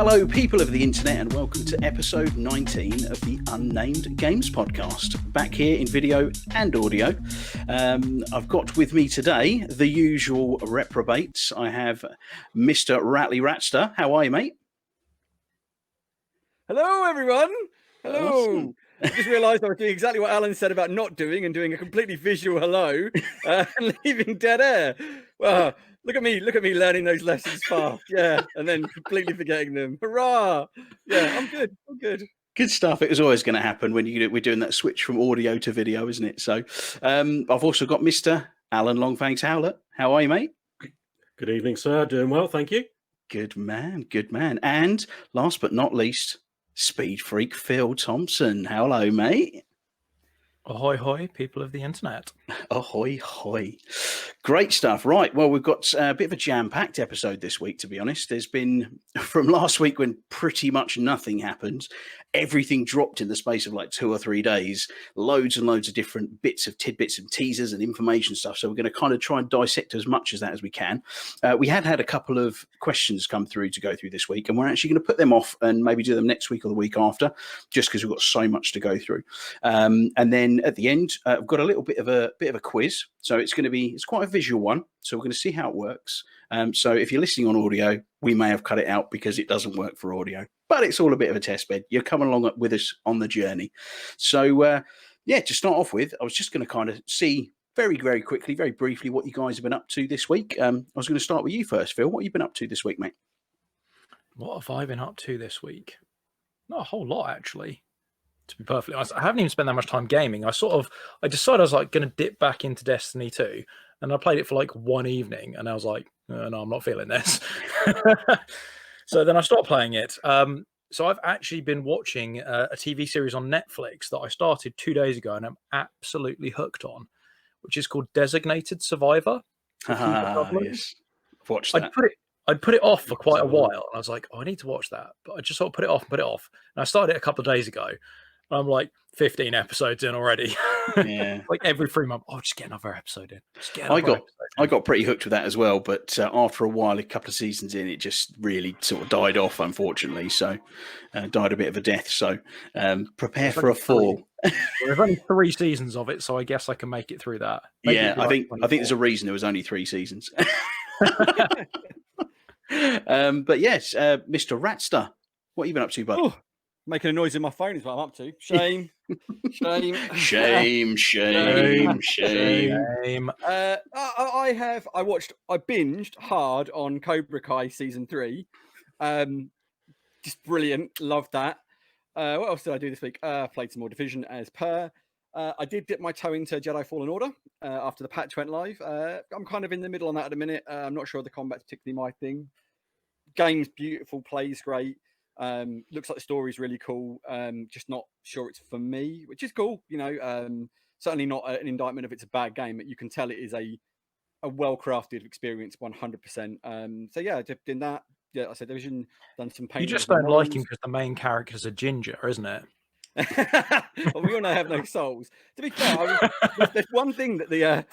Hello, people of the internet, and welcome to episode 19 of the Unnamed Games podcast. Back here in video and audio. I've got with me today the usual reprobates. I have Mr. Ratley Ratster. How are you, mate? Hello, everyone. Hello. Awesome. I just realised I was doing exactly what Alan said about not doing and doing a completely visual hello and leaving dead air. Well, look at me learning those lessons fast. Yeah, and then completely forgetting them. Hurrah! Yeah, I'm good. Good stuff. It was always going to happen when we're doing that switch from audio to video, isn't it? So I've also got Mr. Alan Longfangs Howlett. How are you, mate? Good evening, sir. Doing well, thank you. Good man. And last but not least, Speed Freak Phil Thompson. Hello, mate. Ahoy, hoy, people of the internet. Ahoy, hoy. Great stuff. Right. Well, we've got a bit of a jam-packed episode this week, to be honest. There's been, from last week when pretty much nothing happened, everything dropped in the space of like 2 or 3 days. Loads and loads of different bits of tidbits and teasers and information stuff. So we're going to kind of try and dissect as much as that as we can. We had a couple of questions come through to go through this week, and we're actually going to put them off and maybe do them next week or the week after, just because we've got so much to go through. And then at the end, I've got a little bit of a quiz. So it's quite a visual one. So we're going to see how it works. So if you're listening on audio, we may have cut it out because it doesn't work for audio, but it's all a bit of a test bed. You're coming along with us on the journey. So to start off with, I was just going to kind of see very, very quickly, very briefly, what you guys have been up to this week. I was going to start with you first, Phil. What have you been up to this week, mate? What have I been up to this week? Not a whole lot, actually. To be perfectly honest, I haven't even spent that much time gaming. I decided I was like going to dip back into Destiny 2, and I played it for like one evening, and I was like, no, I'm not feeling this. So then I stopped playing it. So I've actually been watching a TV series on Netflix that I started 2 days ago, and I'm absolutely hooked on, which is called Designated Survivor. Yes. Watch that. I'd put it off for quite a while, and I was like, I need to watch that. But I just sort of put it off. And I started it a couple of days ago. I'm like 15 episodes in already. Yeah. Like every 3 months, just get another episode in. I got pretty hooked with that as well, but after a while, a couple of seasons in, it just really sort of died off, unfortunately. So died a bit of a death. So prepare for a fall. There's only 3 seasons of it, so I guess I can make it through that. I think there's a reason there was only 3 seasons. But yes, Mr. Ratster, what have you been up to, bud? Oh, making a noise in my phone is what I'm up to. Shame. Shame. I binged hard on Cobra Kai season 3. Just brilliant. Loved that. What else did I do this week? Played some more Division as per. I did dip my toe into Jedi Fallen Order after the patch went live. I'm kind of in the middle on that at the minute. I'm not sure the combat's particularly my thing. Game's beautiful, plays great. Looks like the story's really cool. Just not sure it's for me, which is cool. Certainly not an indictment if it's a bad game. You can tell it is a well-crafted experience, 100%. So yeah, dipped in that. Yeah, I said Division, done some paint. You just don't like him because the main character's a ginger, isn't it? Well, we all know I have no souls. To be fair, there's one thing that the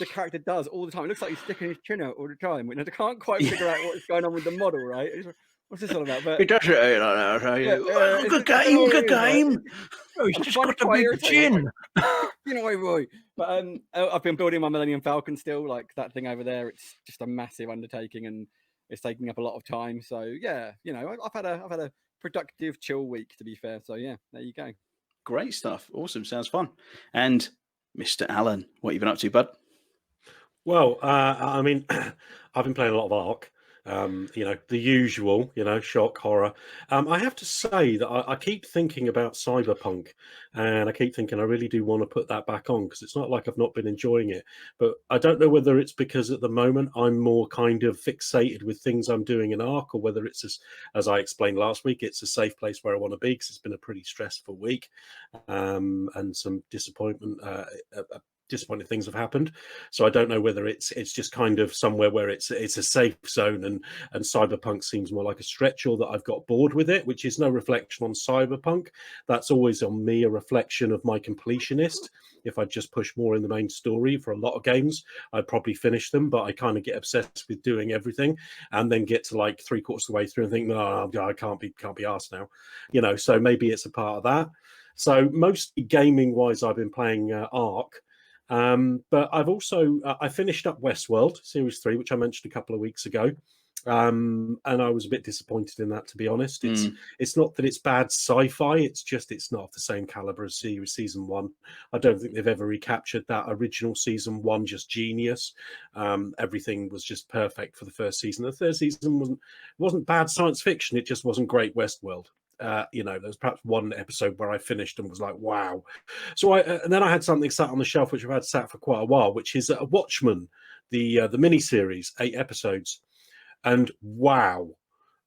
character does all the time. It looks like he's sticking his chin out all the time. I can't quite figure out what's going on with the model, right? What's this all about? But it does it like that. Good game. Oh, he's just got a big chin. Boy. But I've been building my Millennium Falcon still, like that thing over there. It's just a massive undertaking, and it's taking up a lot of time. So yeah, I've had a productive, chill week, to be fair. So yeah, there you go. Great stuff. Awesome. Sounds fun. And Mr. Alan, what have you been up to, bud? Well, I mean, I've been playing a lot of Ark. The usual, shock, horror. I have to say that I keep thinking about Cyberpunk, and I keep thinking I really do want to put that back on, because it's not like I've not been enjoying it. But I don't know whether it's because at the moment I'm more kind of fixated with things I'm doing in Ark, or whether it's, as I explained last week, it's a safe place where I want to be, because it's been a pretty stressful week, and some disappointment disappointing things have happened. So I don't know whether it's just kind of somewhere where it's a safe zone, and Cyberpunk seems more like a stretch, or that I've got bored with it, which is no reflection on Cyberpunk. That's always on me a reflection of my completionist. If I just push more in the main story for a lot of games, I'd probably finish them, but I kind of get obsessed with doing everything, and then get to like 3/4 of the way through and think, no, I can't be asked now, So maybe it's a part of that. So mostly gaming wise, I've been playing Ark. But I've also I finished up Westworld Series 3, which I mentioned a couple of weeks ago, and I was a bit disappointed in that, to be honest. It's not that it's bad sci-fi; it's not of the same caliber as season 1. I don't think they've ever recaptured that original season 1 just genius. Everything was just perfect for the first season. The third season wasn't bad science fiction; it just wasn't great Westworld. There was perhaps one episode where I finished and was like, wow. So and then I had something sat on the shelf, which I've had sat for quite a while, which is Watchmen, the mini series, 8 episodes. And wow,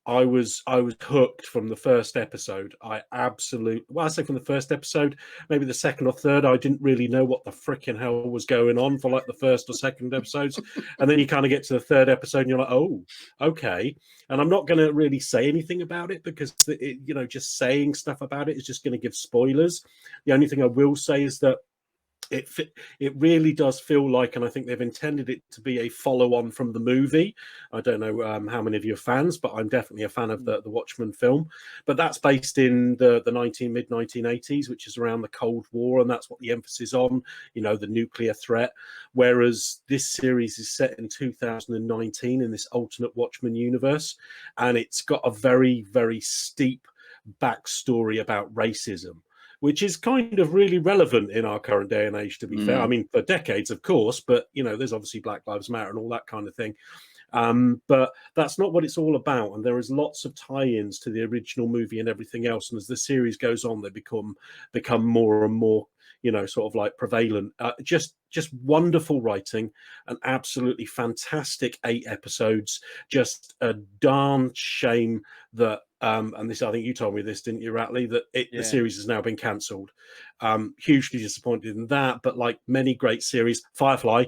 I was hooked from the first episode. I say from the first episode, maybe the second or third, I didn't really know what the frickin' hell was going on for like the first or second episodes. And then you kind of get to the third episode and you're like, oh, okay. And I'm not going to really say anything about it, because just saying stuff about it is just going to give spoilers. The only thing I will say is that it really does feel like, and I think they've intended it to be a follow-on from the movie. I don't know how many of you are fans, but I'm definitely a fan of the Watchmen film. But that's based in the mid-1980s, which is around the Cold War, and that's what the emphasis on, the nuclear threat. Whereas this series is set in 2019 in this alternate Watchmen universe, and it's got a very, very steep backstory about racism, which is kind of really relevant in our current day and age, to be fair. I mean, for decades, of course, but, there's obviously Black Lives Matter and all that kind of thing. But that's not what it's all about. And there is lots of tie-ins to the original movie and everything else. And as the series goes on, they become more and more, sort of like prevalent. Just wonderful writing, an absolutely fantastic 8 episodes. Just a darn shame that, and this, I think you told me this, didn't you, Ratley, that the series has now been cancelled. Hugely disappointed in that, but like many great series, Firefly,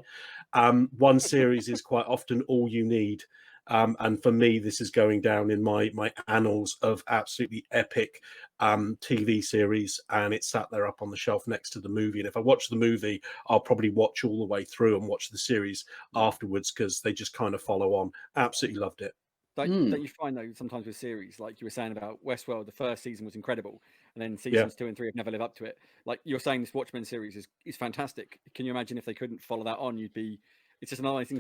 one series is quite often all you need. And for me, this is going down in my annals of absolutely epic TV series, and it's sat there up on the shelf next to the movie. And if I watch the movie, I'll probably watch all the way through and watch the series afterwards, because they just kind of follow on. Absolutely loved it. Don't you find, though, sometimes with series, like you were saying about Westworld, the first season was incredible, and then seasons 2 and 3 have never lived up to it. Like you're saying, this Watchmen series is fantastic. Can you imagine if they couldn't follow that on? It's just another thing.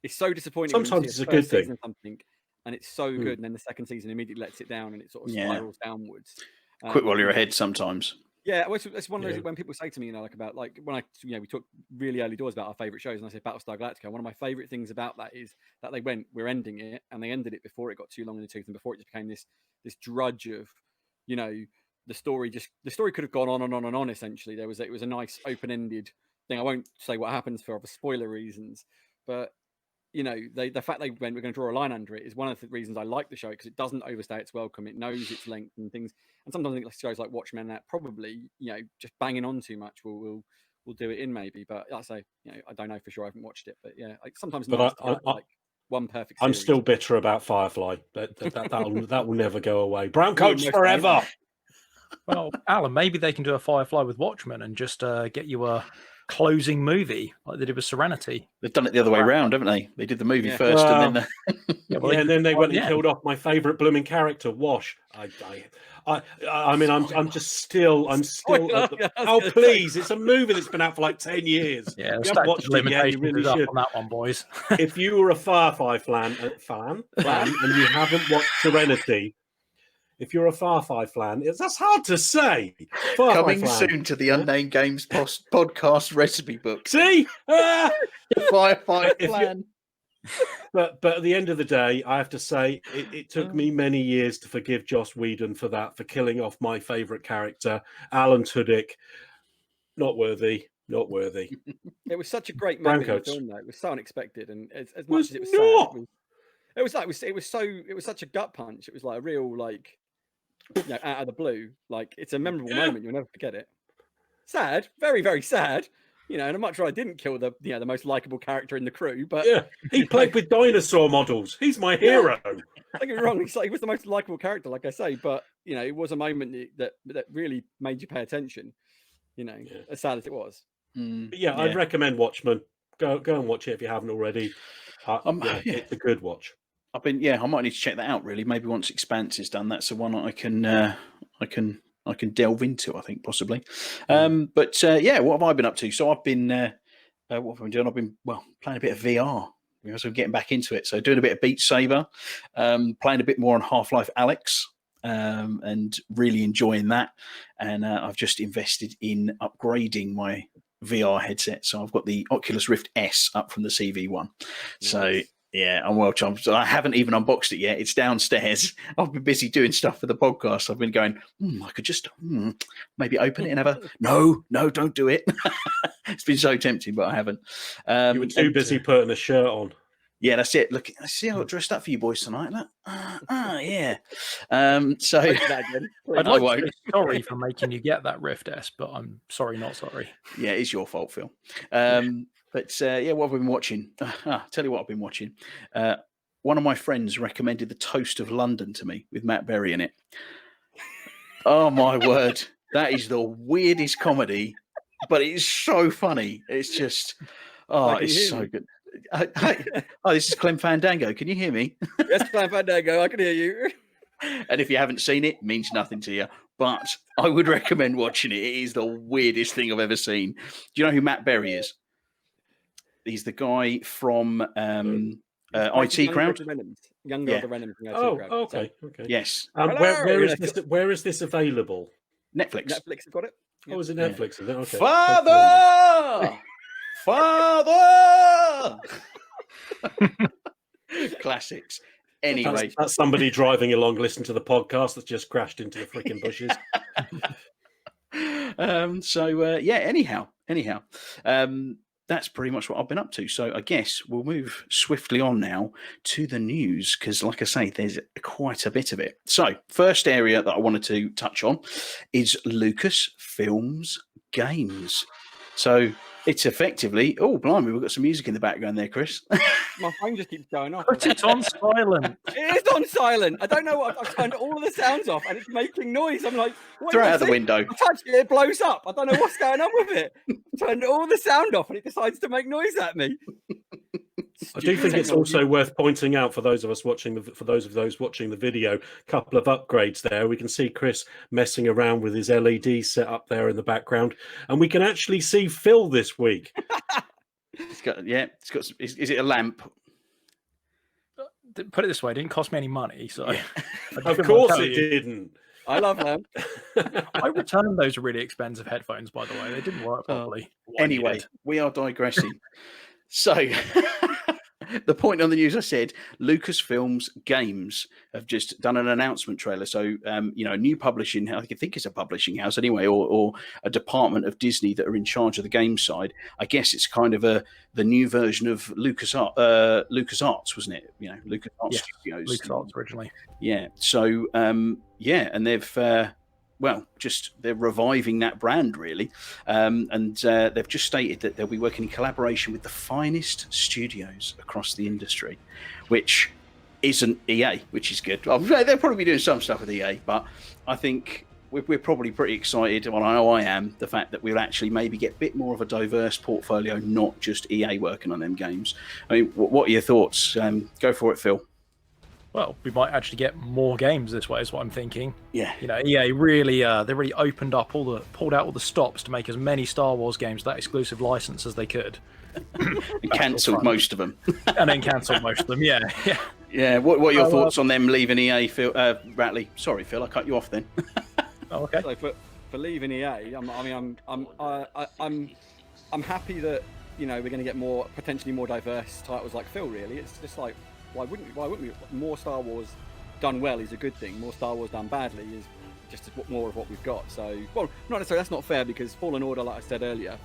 It's so disappointing. Sometimes it's a good thing. Something, and it's so good, and then the second season immediately lets it down, and it sort of spirals downwards. Quit while you're ahead sometimes. Yeah, it's one of those when people say to me, like when we talked really early doors about our favourite shows, and I said Battlestar Galactica. One of my favourite things about that is that we're ending it, and they ended it before it got too long in the tooth, and before it just became this drudge of, the story could have gone on and on and on. Essentially, it was a nice open-ended thing. I won't say what happens for other spoiler reasons, but the fact we're going to draw a line under it is one of the reasons I like the show, because it doesn't overstay its welcome. It knows its length and things. And sometimes I think shows like Watchmen that probably, just banging on too much will do it in maybe. But like I say, I don't know for sure. I haven't watched it, but sometimes. But one perfect series. I'm still bitter about Firefly. That will never go away. Brown coats forever. Well, Alan, maybe they can do a Firefly with Watchmen and just get you a closing movie like they did with Serenity. They've done it the other way around, haven't they? They did the movie first, and then and then they went and killed off my favourite blooming charactor, Wash. I mean, I'm still. Oh, please! It's a movie that's been out for like 10 years. Yeah, you haven't watched it yet. You really should. On that one, boys. If you were a Firefly fan, and you haven't watched Serenity. If you're a Firefly fan, that's hard to say. Coming soon to the Unnamed Games podcast recipe book. See? Firefly fan. But at the end of the day, I have to say, it took me many years to forgive Joss Whedon for killing off my favourite character, Alan Tudyk. Not worthy. It was such a great moment in the film, though. It was so unexpected, and as much as it was sad, it was such a gut punch. It was like a real out of the blue. Like, it's a memorable moment. You'll never forget it. Sad, very, very sad, You know, and I'd much rather I didn't kill the the most likable character in the crew. But Yeah, he played with dinosaur models. He's my hero. don't get me wrong, he was the most likable character, like I say. But you know, it was a moment that really made you pay attention. You know, as sad as it was. But yeah, I'd recommend Watchmen. Go and watch it if you haven't already. It's a good watch. I might need to check that out. Really, maybe once Expanse is done, that's the one I can delve into. I think possibly. But what have I been up to? So I've been what have I been doing? I've been playing a bit of VR. So I'm getting back into it. So doing a bit of Beat Saber, playing a bit more on Half-Life Alyx, and really enjoying that. And I've just invested in upgrading my VR headset. So I've got the Oculus Rift S up from the CV1. Nice. So yeah, I'm well charmed. So I haven't even unboxed it yet. It's downstairs. I've been busy doing stuff for the podcast. I've been going, I could just maybe open it and have a no, don't do it. It's been so tempting, but I haven't. You were too busy putting a shirt on. Yeah, that's it. Look, I see I got dressed up for you boys tonight. Look. Yeah. So I'd like to be sorry for making you get that Rift S, but I'm sorry, not sorry. Yeah, it's your fault, Phil. But what have we been watching? Tell you what I've been watching. One of my friends recommended The Toast of London to me with Matt Berry in it. Oh my word, that is the weirdest comedy, but it is so funny. It's just, it's so good. This is Clem Fandango. Can you hear me? Yes, Clem Fandango. I can hear you. And if you haven't seen it, it means nothing to you. But I would recommend watching it. It is the weirdest thing I've ever seen. Do you know who Matt Berry is? He's the guy from IT Crowd. Young Girl, the Venom from IT Crowd. Okay. Yes. Where is this available? Netflix. Netflix have got it. Oh, is it Netflix? Is it? Okay. Father! Father! Classics. Anyway. That's somebody driving along, listening to the podcast that's just crashed into the freaking bushes. Anyhow. That's pretty much what I've been up to. So I guess we'll move swiftly on now to the news because, like I say, there's quite a bit of it. So first area that I wanted to touch on is Lucasfilms Games. So it's effectively, blimey, we've got some music in the background there, Chris. My phone just keeps going off. Put it on silent. It is on silent. I don't know what. I've turned all the sounds off and it's making noise. I'm like, throw it out the window. I touch it, it blows up. I don't know what's going on with it. Turned all the sound off and it decides to make noise at me. I do think it's also worth pointing out for those watching the video, a couple of upgrades there. We can see Chris messing around with his LED set up there in the background, and we can actually see Phil this week. It's got. Is it a lamp? Put it this way, it didn't cost me any money, so Of course it didn't. I love them. I returned those really expensive headphones, by the way. They didn't work properly. Anyway, we are digressing. So the point on the news, I said, Lucasfilms Games have just done an announcement trailer. So, a new publishing, I think it's a publishing house anyway, or a department of Disney that are in charge of the game side. I guess it's kind of the new version of LucasArts, wasn't it? LucasArts Studios. LucasArts originally. Yeah. So, and they've... they're reviving that brand, really. And they've just stated that they'll be working in collaboration with the finest studios across the industry, which isn't EA, which is good. They'll probably be doing some stuff with EA, but I think we're probably pretty excited. Well, I know I am, the fact that we'll actually maybe get a bit more of a diverse portfolio, not just EA working on them games. I mean, what are your thoughts? Go for it, Phil. Well, we might actually get more games this way, is what I'm thinking. Yeah. EA really, they really opened up pulled out all the stops to make as many Star Wars games that exclusive license as they could. And cancelled most of them. And then cancelled most of them, yeah. Yeah, what are your thoughts on them leaving EA, Phil? Ratley, sorry, Phil, I cut you off then. Oh, okay. So for leaving EA, I'm happy that we're going to get potentially more diverse titles like Phil. Really, it's just like why wouldn't we? More Star Wars done well is a good thing. More Star Wars done badly is just more of what we've got. So, well, not necessarily. That's not fair because Fallen Order, like I said earlier,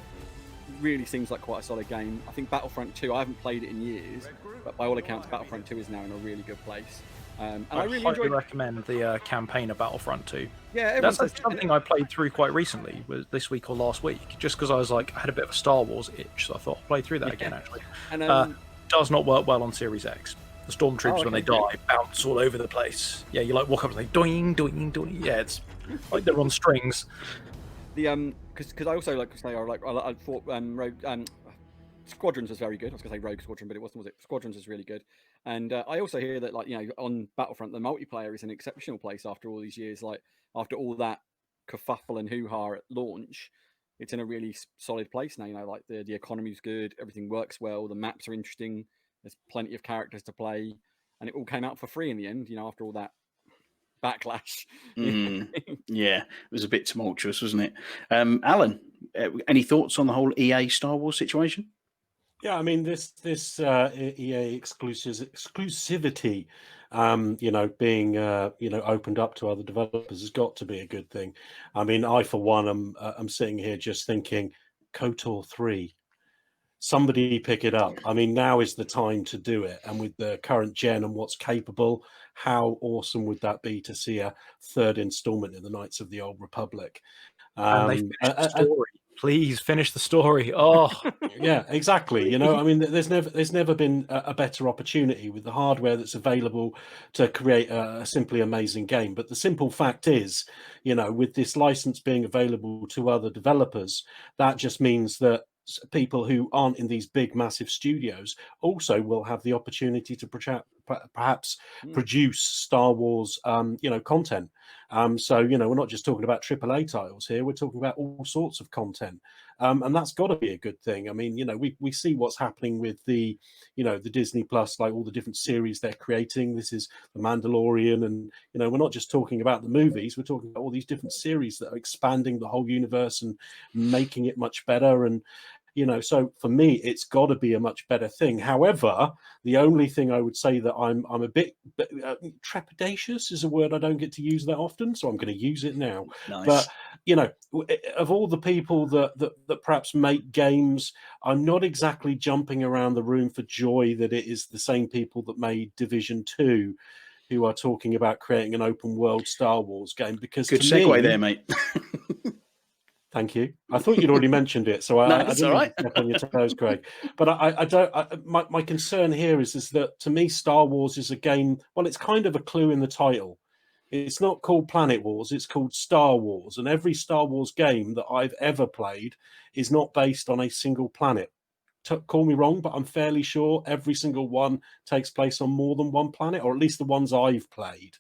really seems like quite a solid game. I think Battlefront 2, I haven't played it in years, but by all accounts, Battlefront 2 is now in a really good place. And I really highly enjoyed. recommend the campaign of Battlefront 2. Yeah, everyone That's says actually something I played through quite recently, was this week or last week, just because I was like, I had a bit of a Star Wars itch, so I thought I'll play through that again. Actually, And does not work well on Series X. The stormtroopers, when they okay. die, bounce all over the place. Yeah, you like walk up and they doing, doing, doing. Yeah, it's like they're on strings. the because I also like to say I thought Rogue Squadrons was very good. I was going to say Rogue Squadron, but it wasn't, was it? Squadrons was really good. And I also hear that, like, you know, on Battlefront, the multiplayer is an exceptional place after all these years. Like, after all that kerfuffle and hoo-ha at launch, it's in a really solid place now. You know, like the economy's good, everything works well, the maps are interesting, there's plenty of characters to play, and it all came out for free in the end, you know, after all that backlash. Yeah, it was a bit tumultuous, wasn't it? Alan, any thoughts on the whole EA Star Wars situation? Yeah, I mean this EA exclusivity, you know, being you know, opened up to other developers has got to be a good thing. I mean, I for one, I'm sitting here just thinking, KOTOR 3. Somebody pick it up. I mean, now is the time to do it. And with the current gen and what's capable, how awesome would that be to see a third installment in the Knights of the Old Republic? And they finished the story. Please finish the story. Oh, yeah, exactly. You know, I mean, there's never been a better opportunity with the hardware that's available to create a simply amazing game. But the simple fact is, you know, with this license being available to other developers, that just means that people who aren't in these big massive studios also will have the opportunity to perhaps produce Star Wars you know, content. So, you know, we're not just talking about AAA titles here, we're talking about all sorts of content. And that's got to be a good thing. I mean, you know, we see what's happening with the, you know, the Disney Plus, like all the different series they're creating. This is The Mandalorian, and, you know, we're not just talking about the movies, we're talking about all these different series that are expanding the whole universe and making it much better. And, you know, so for me, it's got to be a much better thing. However, the only thing I would say that I'm a bit trepidatious is a word I don't get to use that often, so I'm going to use it now. Nice. But, you know, of all the people that perhaps make games, I'm not exactly jumping around the room for joy that it is the same people that made Division 2 who are talking about creating an open world Star Wars game. Because Good to segue me, there, mate. Thank you. I thought you'd already mentioned it, so I didn't all right. step on your toes, Craig. But I don't. My concern here is that to me, Star Wars is a game. Well, it's kind of a clue in the title. It's not called Planet Wars. It's called Star Wars, and every Star Wars game that I've ever played is not based on a single planet. Call me wrong, but I'm fairly sure every single one takes place on more than one planet, or at least the ones I've played,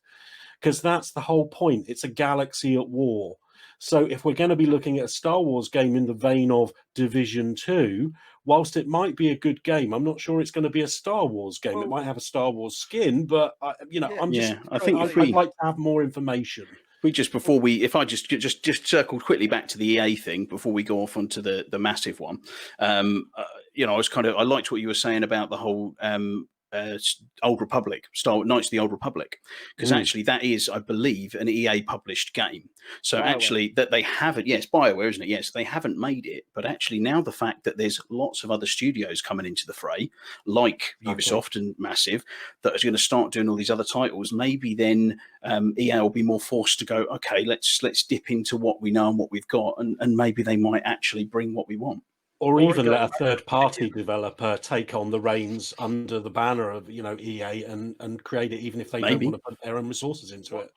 because that's the whole point. It's a galaxy at war. So if we're going to be looking at a Star Wars game in the vein of Division 2, whilst it might be a good game, I'm not sure it's going to be a Star Wars game. It might have a Star Wars skin, but you know, I'm just. I think I'd like to have more information. If I just circled quickly back to the EA thing before we go off onto the massive one, you know, I liked what you were saying about the whole Old Republic, Knights of the Old Republic, because actually that is, I believe, an EA published game. So actually that they haven't, yes, BioWare, isn't it? Yes, they haven't made it, but actually now the fact that there's lots of other studios coming into the fray, like Ubisoft and Massive, that are going to start doing all these other titles, maybe then EA will be more forced to go, okay, let's dip into what we know and what we've got, and maybe they might actually bring what we want. Or even let a third-party developer take on the reins under the banner of, you know, EA and create it, even if they don't want to put their own resources into it.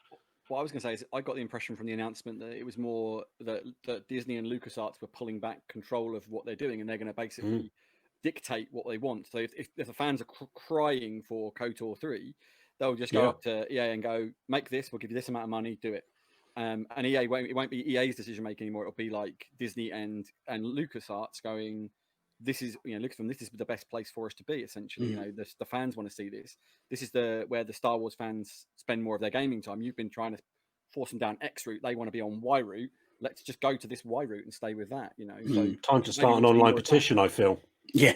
What I was going to say is I got the impression from the announcement that it was more that Disney and LucasArts were pulling back control of what they're doing, and they're going to basically dictate what they want. So if the fans are crying for KOTOR 3, they'll just go up to EA and go, make this, we'll give you this amount of money, do it. And EA it won't be EA's decision making anymore. It'll be like Disney and LucasArts going, this is, you know, Lucasfilm, this is the best place for us to be, essentially. You know, the fans want to see this. This is where the Star Wars fans spend more of their gaming time. You've been trying to force them down X route. They want to be on Y route. Let's just go to this Y route and stay with that, you know. So time to start an online petition, I feel. Yeah.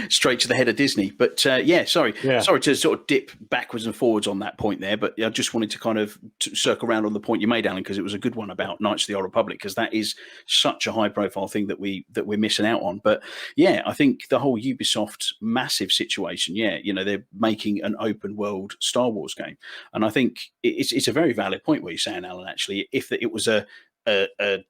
straight to the head of Disney. But sorry to sort of dip backwards and forwards on that point there, but I just wanted to kind of circle around on the point you made, Alan, because it was a good one about Knights of the Old Republic, because that is such a high profile thing that we're missing out on. But yeah, I think the whole Ubisoft massive situation, they're making an open world Star Wars game, and I think it's a very valid point what you're saying, Alan. Actually, if it was a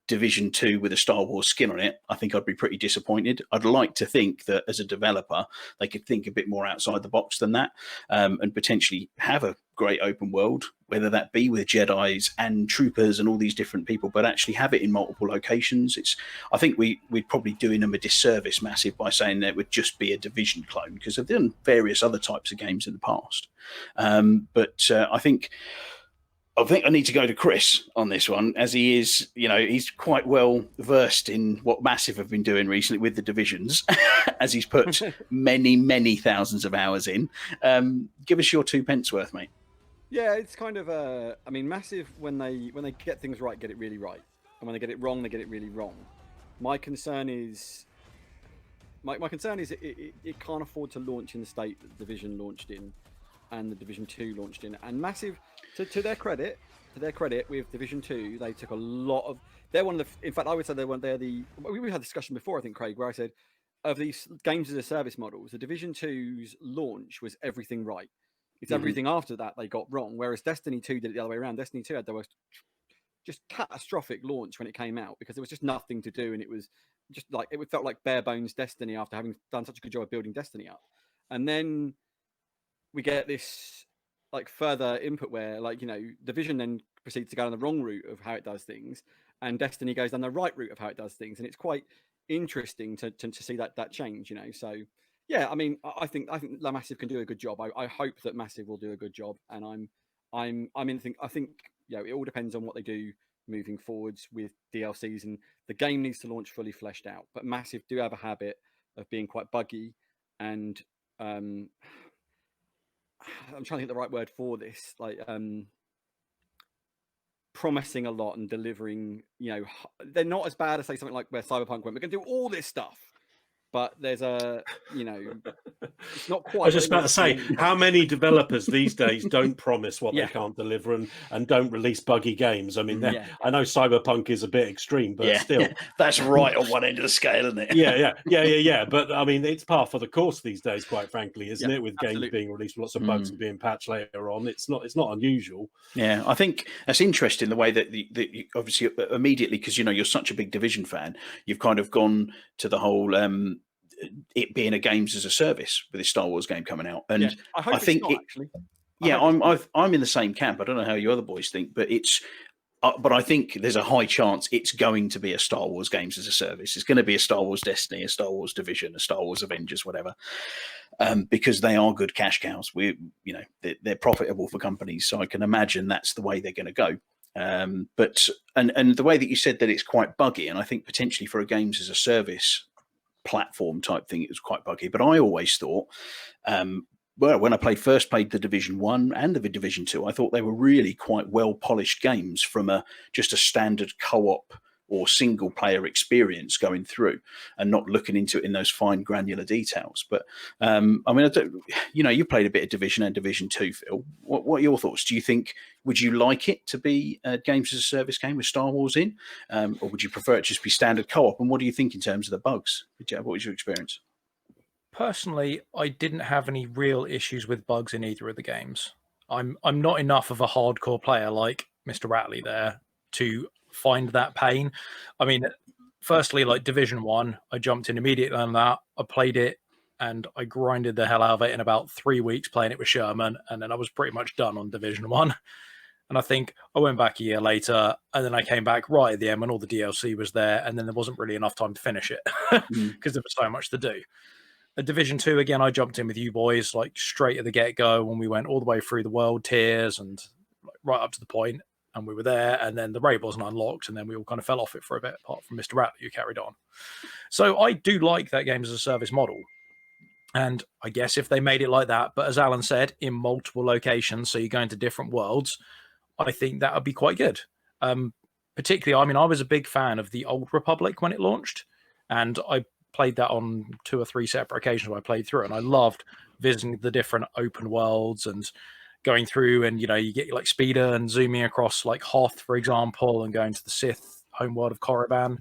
Division 2 with a Star Wars skin on it, I think I'd be pretty disappointed. I'd like to think that as a developer, they could think a bit more outside the box than that, and potentially have a great open world, whether that be with Jedis and troopers and all these different people, but actually have it in multiple locations. I think we'd probably doing them a disservice massive by saying that it would just be a Division clone, because they've done various other types of games in the past. But I think I need to go to Chris on this one, as he is, he's quite well versed in what Massive have been doing recently with the Divisions, as he's put many, many thousands of hours in. Give us your 2 pence worth, mate. Yeah, it's kind of Massive, when they get things right, get it really right, and when they get it wrong, they get it really wrong. My concern is it can't afford to launch in the state that Division launched in, and the Division 2 launched in. And Massive, to their credit, with Division 2, they took a lot of. They're one of the. In fact, I would say we had a discussion before, I think, Craig, where I said of these games as a service models, the Division 2's launch was everything right. It's everything after that they got wrong. Whereas Destiny 2 did it the other way around. Destiny 2 had the most just catastrophic launch when it came out, because there was just nothing to do, and it was just like it felt like bare bones Destiny after having done such a good job of building Destiny up. And then we get this like further input where Division then proceeds to go down the wrong route of how it does things, and Destiny goes down the right route of how it does things, and it's quite interesting to see that change. So yeah, I mean, I think La Massive can do a good job. I hope that Massive will do a good job, and I think it all depends on what they do moving forwards with DLCs, and the game needs to launch fully fleshed out. But Massive do have a habit of being quite buggy, and I'm trying to think the right word for this, promising a lot and delivering. They're not as bad as say something like where Cyberpunk went, we're going to do all this stuff, but there's it's not quite. I was just about to say, how many developers these days don't promise what they can't deliver and don't release buggy games? I mean, I know Cyberpunk is a bit extreme, but still. That's right on one end of the scale, isn't it? Yeah. But I mean, it's par for the course these days, quite frankly, isn't it? With games being released with lots of bugs and being patched later on. It's not unusual. Yeah, I think that's interesting, the way that you obviously immediately, because you're such a big Division fan, you've kind of gone to the whole it being a games as a service with this Star Wars game coming out, and I think I'm in the same camp. I don't know how you other boys think, but but I think there's a high chance it's going to be a Star Wars games as a service. It's going to be a Star Wars Destiny, a Star Wars Division, a Star Wars Avengers, whatever, because they are good cash cows. They're profitable for companies, so I can imagine that's the way they're going to go. But the way that you said that it's quite buggy, and I think potentially for a games as a service platform type thing, it was quite buggy. But I always thought, when I first played the Division 1 and the Division 2, I thought they were really quite well polished games from just a standard co-op or single player experience going through, and not looking into it in those fine granular details. But I mean, you played a bit of Division and Division 2, Phil. What are your thoughts? Do you think, would you like it to be a games as a service game with Star Wars in, or would you prefer it just be standard co-op? And what do you think in terms of the bugs? What was your experience? Personally, I didn't have any real issues with bugs in either of the games. I'm not enough of a hardcore player like Mr. Ratley there to find that pain. I mean, firstly, like Division 1, I jumped in immediately on that. I played it and I grinded the hell out of it in about 3 weeks playing it with Sherman, and then I was pretty much done on Division 1. And I think I went back a year later, and then I came back right at the end when all the DLC was there, and then there wasn't really enough time to finish it because there was so much to do. At Division 2, again, I jumped in with you boys like straight at the get-go when we went all the way through the world tiers and right up to the point, and we were there, and then the raid wasn't unlocked, and then we all kind of fell off it for a bit, apart from Mr. Ratley, who carried on. So I do like that game as a service model. And I guess if they made it like that, but as Alan said, in multiple locations, so you go into different worlds, I think that would be quite good. Particularly, I mean, I was a big fan of the Old Republic when it launched, and I played that on 2 or 3 separate occasions where I played through, and I loved visiting the different open worlds and going through, and you get like speeder and zooming across like Hoth, for example, and going to the Sith homeworld of Korriban.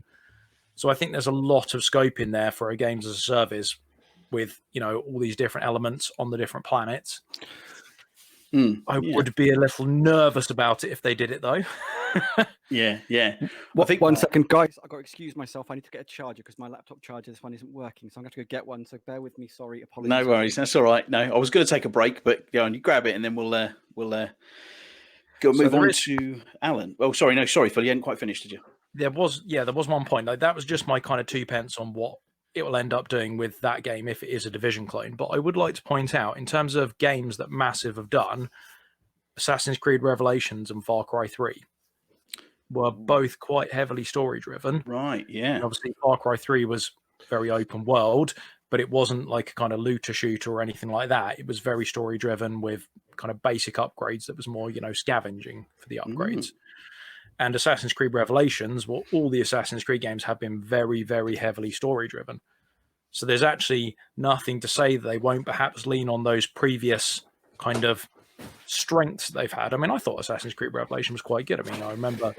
So I think there's a lot of scope in there for a games as a service with all these different elements on the different planets. I would be a little nervous about it if they did it, though. Yeah. One second, guys. I've got to excuse myself. I need to get a charger because my laptop charger, this one, isn't working. So I'm going to go get one. So bear with me. Sorry. Apologies. No worries. That's all right. No, I was going to take a break, but go on, you grab it and then we'll go move on to Alan. Oh, sorry, Phil. You hadn't quite finished, did you? There was one point. Like, that was just my kind of 2 pence on what it will end up doing with that game if it is a Division clone. But I would like to point out, in terms of games that Massive have done, Assassin's Creed Revelations and Far Cry 3 were both quite heavily story driven. Right, yeah. And obviously, Far Cry 3 was very open world, but it wasn't like a kind of looter shooter or anything like that. It was very story driven with kind of basic upgrades that was more, scavenging for the upgrades. And Assassin's Creed Revelations, well, all the Assassin's Creed games have been very, very heavily story driven. So there's actually nothing to say that they won't perhaps lean on those previous kind of strengths they've had. I mean, I thought Assassin's Creed Revelation was quite good. I mean, I remember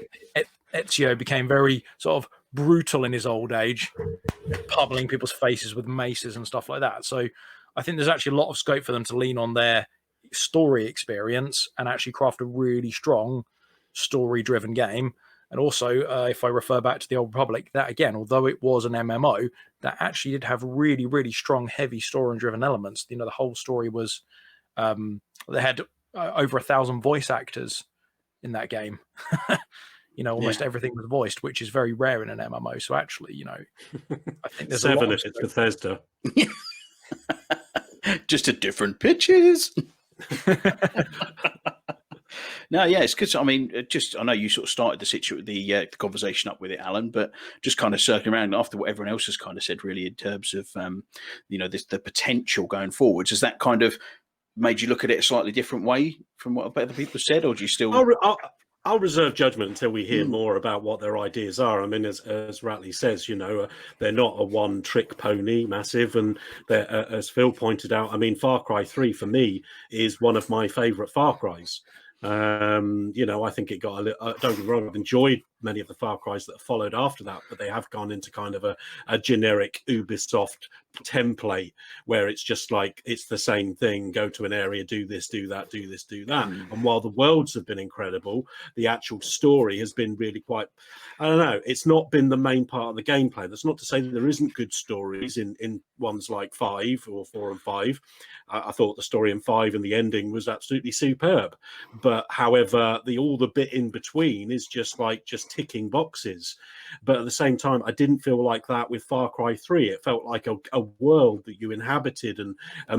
Ezio became very sort of brutal in his old age, pummeling people's faces with maces and stuff like that. So I think there's actually a lot of scope for them to lean on their story experience and actually craft a really strong story-driven game. And also, if I refer back to the Old Republic, that again, although it was an MMO, that actually did have really, really strong, heavy story-driven elements. The whole story was they had over 1,000 voice actors in that game. Almost everything was voiced, which is very rare in an MMO. So actually, I think there's 7 if it's Bethesda. Just at different pitches. No, yeah, it's good. I mean, I know you sort of started the conversation up with it, Alan, but just kind of circling around after what everyone else has kind of said, really, in terms of the potential going forwards. Has that kind of made you look at it a slightly different way from what other people have said, or do you still? I'll reserve judgment until we hear more about what their ideas are. I mean, as Ratley says, they're not a one-trick pony, Massive, and as Phil pointed out, I mean, Far Cry 3 for me is one of my favourite Far Crys. I think it got a little, don't get me wrong, I've enjoyed many of the Far Crys that have followed after that, but they have gone into kind of a generic Ubisoft template where it's just like, it's the same thing, go to an area, do this, do that, do this, do that. And while the worlds have been incredible, the actual story has been really quite, I don't know, it's not been the main part of the gameplay. That's not to say that there isn't good stories in ones like 5 or 4 and 5. I thought the story in 5 and the ending was absolutely superb. But however, all the bit in between is just ticking boxes. But at the same time, I didn't feel like that with Far Cry 3. It felt like a world that you inhabited and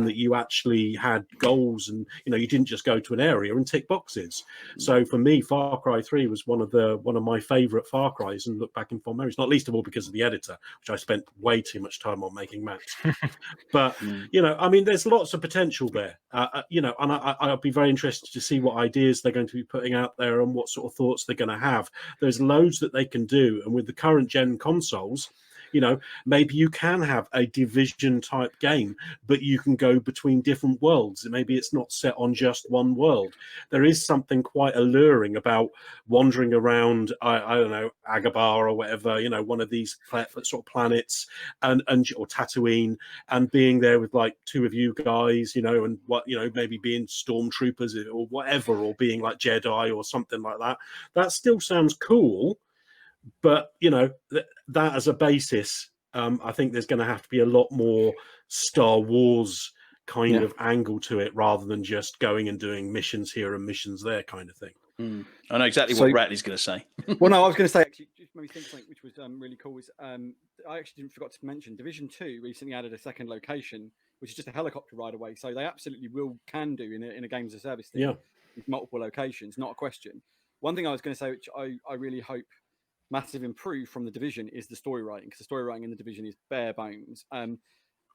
that you actually had goals, and you didn't just go to an area and tick boxes. So for me, Far Cry 3 was one of my favourite Far Crys, and look back in fond memories, not least of all because of the editor, which I spent way too much time on making maps. But I mean, there's lots of potential there, and I'll be very interested to see what ideas they're going to be putting out there and what sort of thoughts they're going to have. There's loads that they can do, and with the current gen consoles, maybe you can have a Division type game, but you can go between different worlds. Maybe it's not set on just one world. There is something quite alluring about wandering around, I don't know, Agabar or whatever, one of these sort of planets, and or Tatooine, and being there with like 2 of you guys, and maybe being stormtroopers or whatever, or being like Jedi or something like that. That still sounds cool. But, that as a basis, I think there's going to have to be a lot more Star Wars kind of angle to it, rather than just going and doing missions here and missions there kind of thing. I know exactly what Ratley's going to say. Well, no, I was going to say, actually, just made me think something which was really cool. Was I actually forgot to mention, Division 2 recently added a second location, which is just a helicopter ride away. So they absolutely can do in a games as a service thing, with multiple locations, not a question. One thing I was going to say, which I really hope Massive improve from the Division, is the story writing, because the story writing in the Division is bare bones. And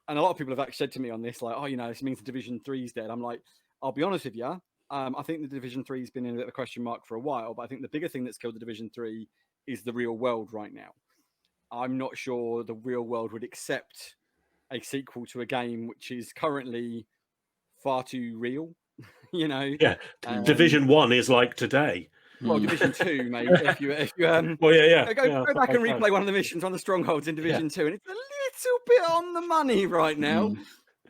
a lot of people have actually said to me on this, like, this means the Division 3 is dead. I'm like, I'll be honest with you. I think the Division 3 has been in a bit of a question mark for a while, but I think the bigger thing that's killed the Division 3 is the real world right now. I'm not sure the real world would accept a sequel to a game which is currently far too real. Yeah, Division 1 is like today. Well, Division 2, mate. If you Well, yeah. go back and replay one of the missions, one of the strongholds in Division 2, and it's a little bit on the money right now.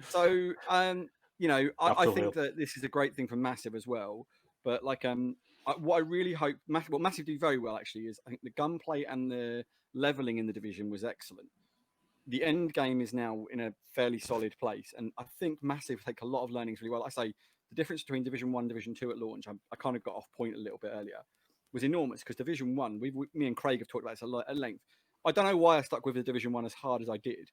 So, I think that this is a great thing for Massive as well. But like, what I really hope, what Massive do very well actually is, I think the gunplay and the leveling in the Division was excellent. The end game is now in a fairly solid place, and I think Massive take a lot of learnings really well. I say the difference between Division 1 and Division 2 at launch, I kind of got off point a little bit earlier, was enormous, because Division 1, me and Craig have talked about this at length. I don't know why I stuck with the Division 1 as hard as I did.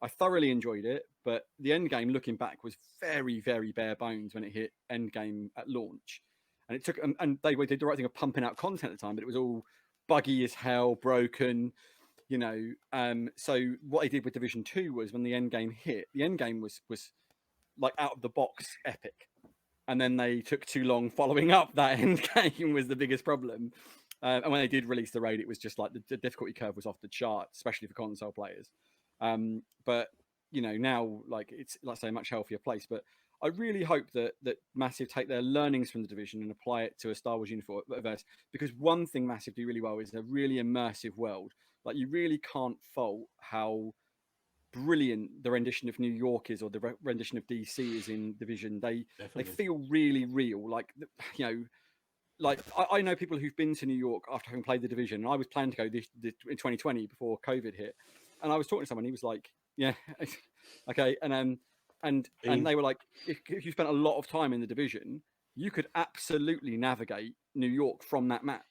I thoroughly enjoyed it, but the end game, looking back, was very, very bare bones when it hit end game at launch. And it took, and they did the right thing of pumping out content at the time, but it was all buggy as hell, broken, So what they did with Division 2 was, when the end game hit, the end game was like out of the box epic. And then they took too long following up that end game was the biggest problem. And when they did release the raid, it was just like the difficulty curve was off the chart, especially for console players. But now, like, it's, let's say, a much healthier place. But I really hope that Massive take their learnings from the Division and apply it to a Star Wars universe, because one thing Massive do really well is a really immersive world. Like, you really can't fault how brilliant the rendition of New York is, or the rendition of DC is in Division. They feel really real. Like, like I know people who've been to New York after having played the Division, and I was planning to go in 2020 before COVID hit, and I was talking to someone. He was like, "Yeah, okay," and they were like, "If you spent a lot of time in the Division, you could absolutely navigate New York from that map.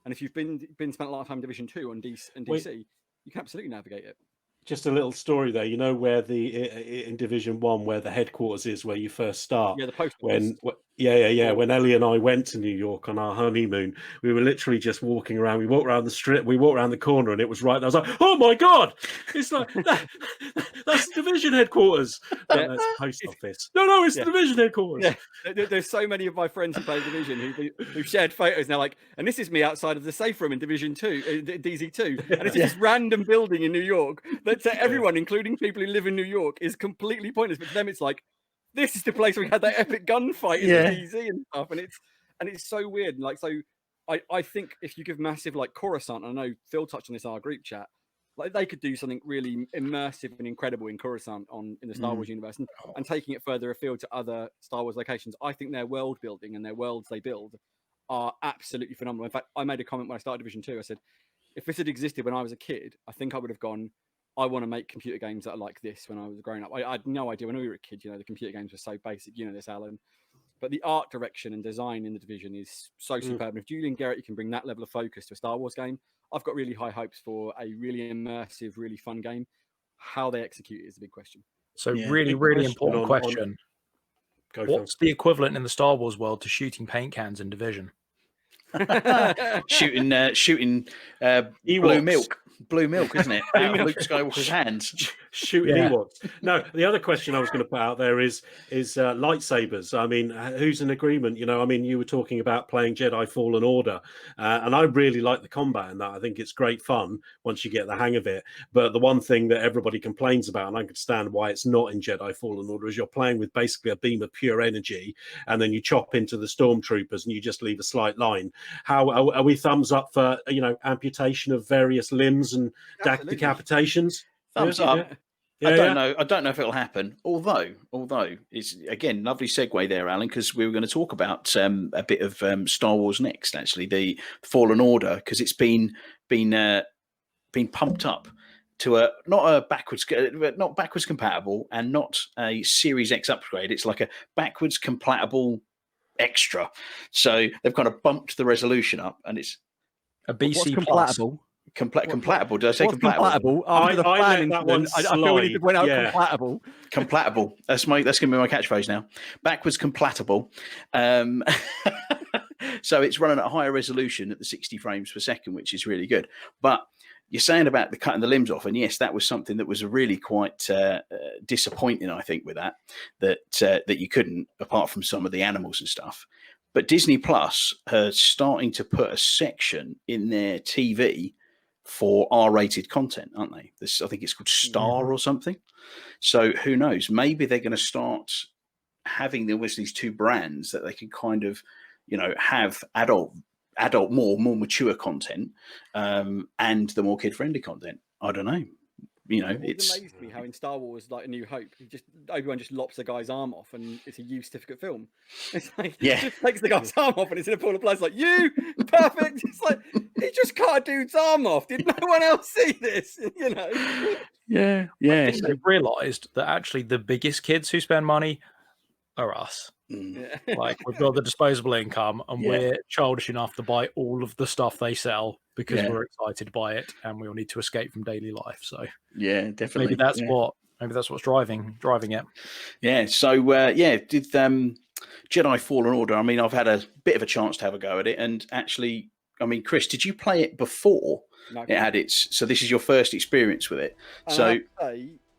And if you've been spent a lot of time in Division 2 and DC, you can absolutely navigate it." Just a little story there. You know where in Division 1 where the headquarters is, where you first start? Yeah, the post when when Ellie and I went to New York on our honeymoon, we were literally just walking around. We walked around the strip, we walked around the corner, and it was right. And I was like, "Oh my god, it's like that's the Division headquarters." Yeah. That's the post office. No, it's the Division headquarters. Yeah. There's so many of my friends who play Division who've shared photos now, like, and this is me outside of the safe room in Division 2, DZ2, and it's this random building in New York that to everyone, including people who live in New York, is completely pointless. But to them, it's like, this is the place where we had that epic gunfight in the DZ and stuff, and it's so weird. And like, so I think if you give Massive, like, Coruscant, I know Phil touched on this in our group chat, like, they could do something really immersive and incredible in Coruscant in the Star Wars universe, and taking it further afield to other Star Wars locations. I think their world building and their worlds they build are absolutely phenomenal. In fact, I made a comment when I started Division 2. I said, if this had existed when I was a kid, I think I would have gone, I want to make computer games that are like this when I was growing up. I had no idea when we were a kid, the computer games were so basic, this, Alan. But the art direction and design in the Division is so superb. And if Julian Garrett can bring that level of focus to a Star Wars game, I've got really high hopes for a really immersive, really fun game. How they execute it is a big question. So really important question. What's the equivalent in the Star Wars world to shooting paint cans in Division? shooting blue milk, isn't it? Out of Luke Skywalker's hands. Shooting Ewoks. No, the other question I was going to put out there is lightsabers. I mean, who's in agreement? I mean, you were talking about playing Jedi Fallen Order, and I really like the combat in that. I think it's great fun once you get the hang of it. But the one thing that everybody complains about, and I understand why it's not in Jedi Fallen Order, is you're playing with basically a beam of pure energy, and then you chop into the stormtroopers and you just leave a slight line. How are we thumbs up for amputation of various limbs and decapitations? Thumbs up. I don't know if it'll happen. Although it's, again, lovely segue there, Alan, because we were going to talk about a bit of Star Wars next. Actually, the Fallen Order, because it's been pumped up to not backwards compatible and not a Series X upgrade. It's like a backwards compatible extra. So they've kind of bumped the resolution up, and it's a BC compatible. Compatible. Did I say compatible? I feel we need to point out compatible. Compatible. That's going to be my catchphrase now. Backwards compatible. So it's running at a higher resolution at the 60 frames per second, which is really good. But you're saying about the cutting the limbs off, and yes, that was something that was really quite disappointing, I think, with that you couldn't, apart from some of the animals and stuff. But Disney Plus are starting to put a section in their TV for R-rated content, aren't they? I think it's called Star or something. So who knows? Maybe they're going to start having these two brands that they can kind of, have adult, more mature content, and the more kid-friendly content. I don't know. It amazed me how in Star Wars, like A New Hope, Obi-Wan just lops the guy's arm off, and it's a U certificate film. It's like he just takes the guy's arm off, and it's in a pool of blood. It's like, you perfect. It's like he just cut a dude's arm off. Did no one else see this? Yeah. I think they've realised that actually the biggest kids who spend money are us. Like we've got the disposable income, and we're childish enough to buy all of the stuff they sell because we're excited by it, and we all need to escape from daily life. So definitely. Maybe that's what's driving it. Yeah. So did Jedi Fallen Order? I mean, I've had a bit of a chance to have a go at it, and actually, I mean, Chris, did you play it before it had its? So this is your first experience with it. So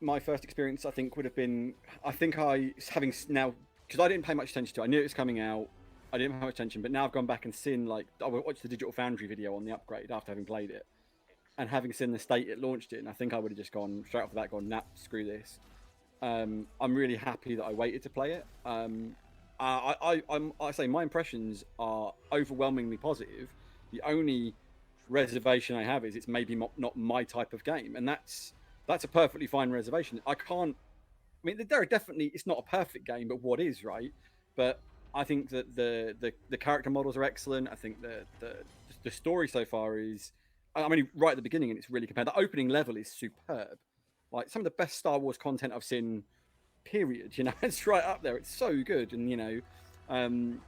my first experience, I think, would have been. I think having now. Because I didn't pay much attention to it. I knew it was coming out. I didn't pay much attention. But now I've gone back and seen, I watched the Digital Foundry video on the upgrade after having played it. And having seen the state it launched in, I think I would have just gone straight off the bat, nah, screw this. I'm really happy that I waited to play it. I say my impressions are overwhelmingly positive. The only reservation I have is it's maybe not my type of game. And that's a perfectly fine reservation. I mean, there are definitely, it's not a perfect game, but what is, right? But I think that the character models are excellent. I think the story so far is, I mean, right at the beginning, and it's really compared. The opening level is superb. Like some of the best Star Wars content I've seen, period. It's right up there. It's so good. And,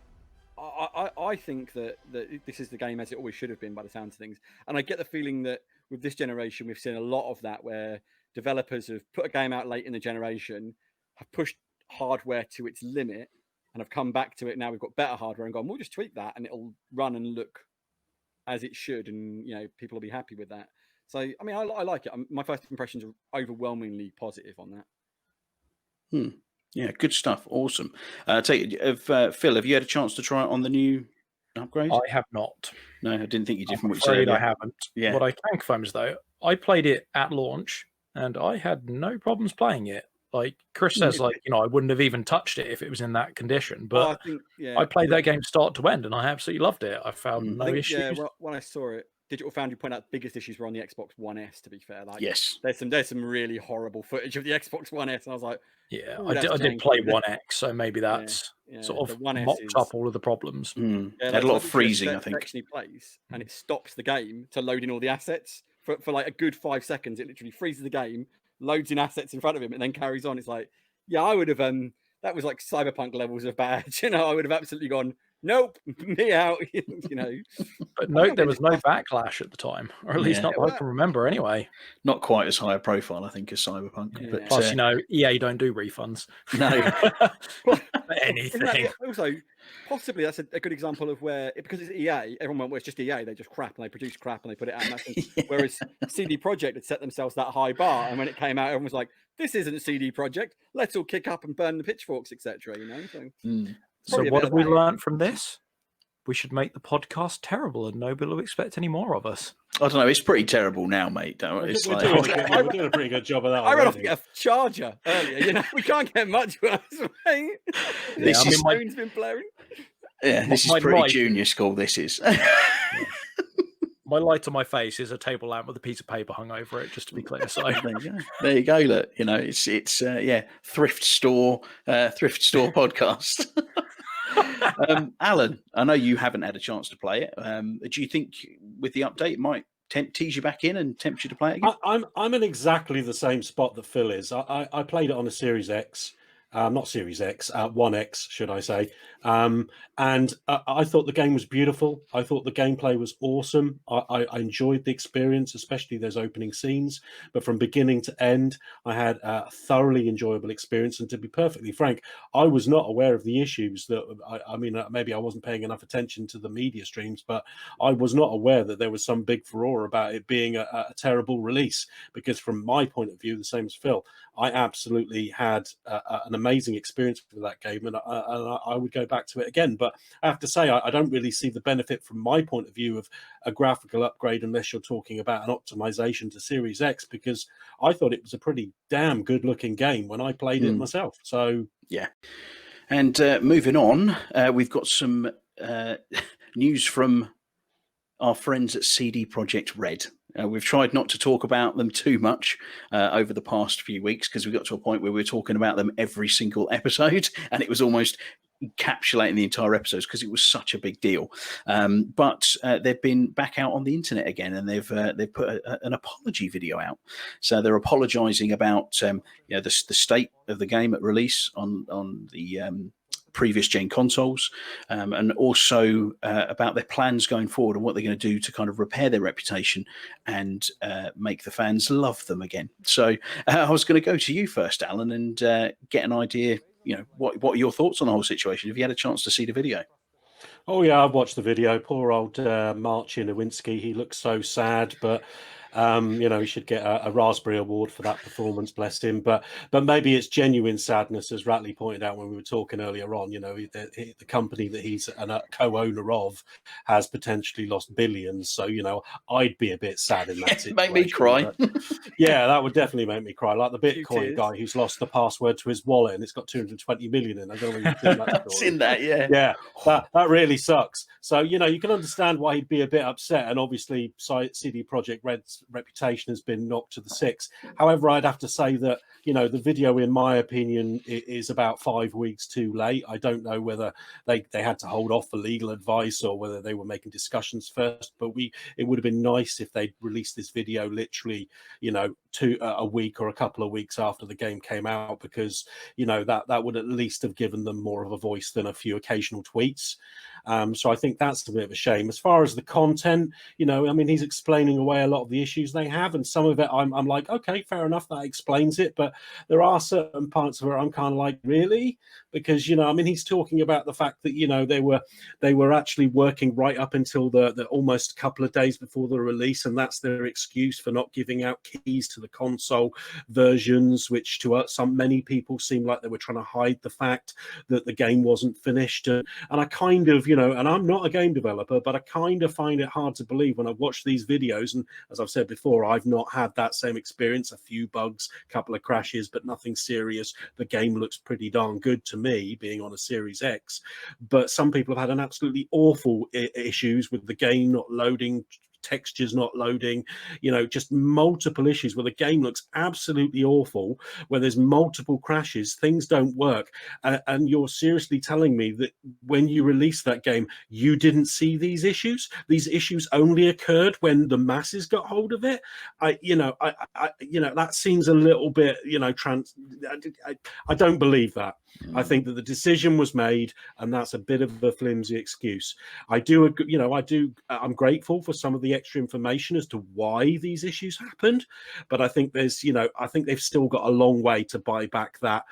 I think that this is the game as it always should have been by the sounds of things. And I get the feeling that with this generation, we've seen a lot of that where developers have put a game out late in the generation, have pushed hardware to its limit, and have come back to it. Now we've got better hardware and gone, we'll just tweak that and it'll run and look as it should. And, people will be happy with that. So, I mean, I like it. My first impressions are overwhelmingly positive on that. Yeah, good stuff. Awesome. Phil, have you had a chance to try it on the new upgrade? I have not. No, I didn't think you did from I'm what you said. afraid I haven't. Yeah. What I can confirm is, though, I played it at launch, and I had no problems playing it. Like Chris says, I wouldn't have even touched it if it was in that condition. But I played that game start to end, and I absolutely loved it. I found no issues. Yeah, well, when I saw it, Digital Foundry pointed out the biggest issues were on the Xbox One S. To be fair, yes, there's some really horrible footage of the Xbox One S, and I was like, I did play One X, so maybe that's sort of mopped up all of the problems. Had a lot of freezing, I think. Actually plays, and it stops the game to load in all the assets for like a good 5 seconds. It literally freezes the game, loads in assets in front of him, and then carries on. It's like, I would have that was like Cyberpunk levels of bad. I would have absolutely gone, nope, me out. But note, there was no backlash at the time, or at least not that I can remember anyway. Not quite as high a profile, I think, as Cyberpunk. But plus, EA don't do refunds. No. Anything. Also, possibly that's a good example of where, because it's EA, everyone went, well, it's just EA, they just crap and they produce crap and they put it out. Whereas CD Projekt had set themselves that high bar, and when it came out, everyone was like, this isn't CD Projekt, let's all kick up and burn the pitchforks, etc. So what have we learned from this? We should make the podcast terrible, and nobody will expect any more of us. I don't know. It's pretty terrible now, mate. We're doing a pretty good job of that. I ran off to get a charger earlier. We can't get much worse. Phone's been blaring. Yeah, this is pretty junior school. This is. My light on my face is a table lamp with a piece of paper hung over it, just to be clear. So there you go. Look, it's thrift store podcast. Alan, I know you haven't had a chance to play it. Do you think with the update it might tease you back in and tempt you to play it again? I'm in exactly the same spot that Phil is. I played it on a Series X. Not Series X, One X, should I say. And I thought the game was beautiful. I thought the gameplay was awesome. I enjoyed the experience, especially those opening scenes. But from beginning to end, I had a thoroughly enjoyable experience. And to be perfectly frank, I was not aware of the issues that, maybe I wasn't paying enough attention to the media streams, but I was not aware that there was some big furore about it being a terrible release. Because from my point of view, the same as Phil, I absolutely had an amazing experience with that game, and I would go back to it again. But I have to say, I don't really see the benefit from my point of view of a graphical upgrade unless you're talking about an optimization to Series X, because I thought it was a pretty damn good looking game when I played it myself. So yeah. And moving on, we've got some news from our friends at CD Projekt Red. We've tried not to talk about them too much over the past few weeks, because we got to a point where we were talking about them every single episode, and it was almost encapsulating the entire episodes because it was such a big deal. But they've been back out on the internet again, and they've put an apology video out. So they're apologising about the state of the game at release on the previous gen consoles, and also about their plans going forward and what they're going to do to kind of repair their reputation and make the fans love them again. So I was going to go to you first, Alan, and get an idea, what are your thoughts on the whole situation? Have you had a chance to see the video? Oh yeah, I've watched the video. Poor old Marcin Nowinski. He looks so sad, but he should get a Raspberry Award for that performance, bless him. But maybe it's genuine sadness, as Ratley pointed out when we were talking earlier on. The company that he's a co-owner of has potentially lost billions. So I'd be a bit sad in that situation. Make me cry. Yeah, that would definitely make me cry. Like the Bitcoin guy who's lost the password to his wallet and it's got 220 million in. I don't know whether you've seen that story. I've seen that, yeah. Yeah, that really sucks. So you can understand why he'd be a bit upset, and obviously CD Projekt Red's reputation has been knocked to the six. However, I'd have to say that the video, in my opinion, is about 5 weeks too late. I don't know whether they had to hold off for legal advice or whether they were making discussions first, but it would have been nice if they'd released this video literally a week or a couple of weeks after the game came out, because that would at least have given them more of a voice than a few occasional tweets. So I think that's a bit of a shame. As far as the content, he's explaining away a lot of the issues they have, and some of it I'm like, okay, fair enough, that explains it. But there are certain parts of it I'm kind of like, really? Because he's talking about the fact that they were actually working right up until the almost a couple of days before the release, and that's their excuse for not giving out keys to the console versions, which to many people seemed like they were trying to hide the fact that the game wasn't finished. And I kind of, and I'm not a game developer, but I kind of find it hard to believe when I've watched these videos. And as I've said before, I've not had that same experience. A few bugs, a couple of crashes, but nothing serious. The game looks pretty darn good to me, being on a Series X. But some people have had an absolutely awful issues with the game not loading, textures not loading, just multiple issues where the game looks absolutely awful, where there's multiple crashes, things don't work, and you're seriously telling me that when you released that game you didn't see these issues? These issues only occurred when the masses got hold of it? That seems a little bit, I don't believe that. I think that the decision was made, and that's a bit of a flimsy excuse. I'm grateful for some of the extra information as to why these issues happened, but I think I think they've still got a long way to buy back that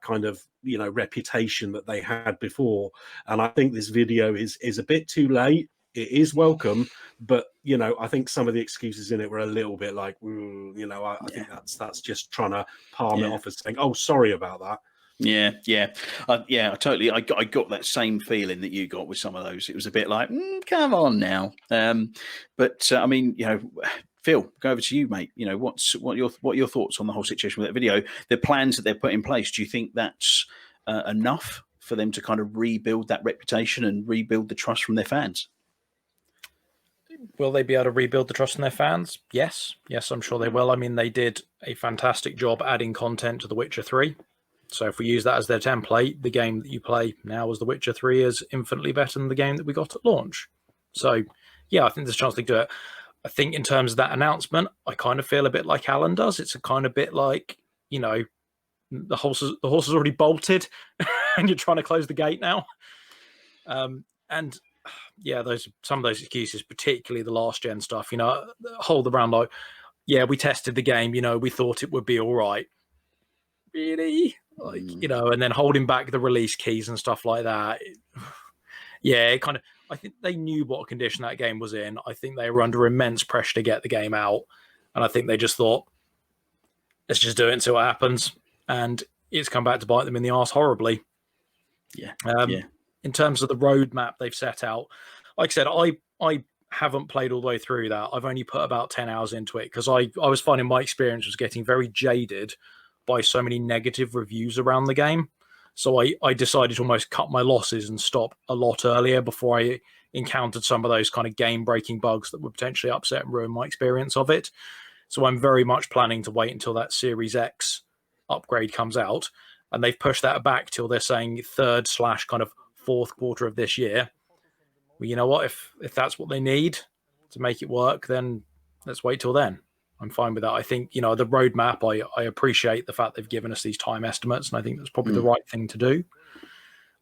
kind of reputation that they had before. And I think this video is a bit too late. It is welcome, but I think some of the excuses in it were a little bit like, I think that's just trying to palm it off as saying, oh, sorry about that. Yeah, totally. I got that same feeling that you got with some of those. It was a bit like, come on now. But Phil, go over to you, mate. What are your thoughts on the whole situation with that video? The plans that they've put in place. Do you think that's enough for them to kind of rebuild that reputation and rebuild the trust from their fans? Will they be able to rebuild the trust from their fans? Yes, I'm sure they will. I mean, they did a fantastic job adding content to The Witcher 3. So if we use that as their template, the game that you play now as The Witcher 3 is infinitely better than the game that we got at launch. So, yeah, I think there's a chance they do it. I think in terms of that announcement, I kind of feel a bit like Alan does. It's a kind of bit like, the horse is already bolted and you're trying to close the gate now. And yeah, some of those excuses, particularly the last gen stuff, hold around like, yeah, we tested the game, we thought it would be all right. Really? And then holding back the release keys and stuff like that. I think they knew what condition that game was in. I think they were under immense pressure to get the game out. And I think they just thought, let's just do it until it happens. And it's come back to bite them in the arse horribly. Yeah. In terms of the roadmap they've set out, like I said, I haven't played all the way through that. I've only put about 10 hours into it because I was finding my experience was getting very jaded by so many negative reviews around the game. So I decided to almost cut my losses and stop a lot earlier before I encountered some of those kind of game-breaking bugs that would potentially upset and ruin my experience of it. So I'm very much planning to wait until that Series X upgrade comes out. And they've pushed that back till they're saying third / kind of fourth quarter of this year. Well, you know what? If that's what they need to make it work, then let's wait till then. I'm fine with that. I think, the roadmap, I appreciate the fact they've given us these time estimates, and I think that's probably the right thing to do.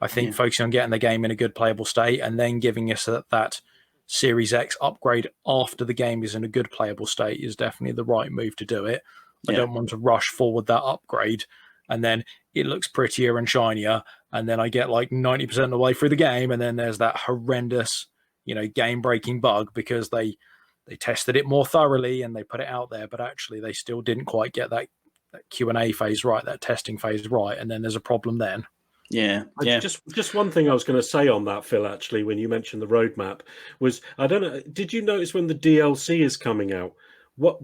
I think focusing on getting the game in a good playable state and then giving us that Series X upgrade after the game is in a good playable state is definitely the right move to do it. I don't want to rush forward that upgrade and then it looks prettier and shinier, and then I get like 90% of the way through the game, and then there's that horrendous, game-breaking bug because they tested it more thoroughly and they put it out there, but actually they still didn't quite get that Q&A phase right, that testing phase right, and then there's a problem then. Yeah. Just one thing I was going to say on that, Phil, actually, when you mentioned the roadmap, was, I don't know, did you notice when the DLC is coming out? What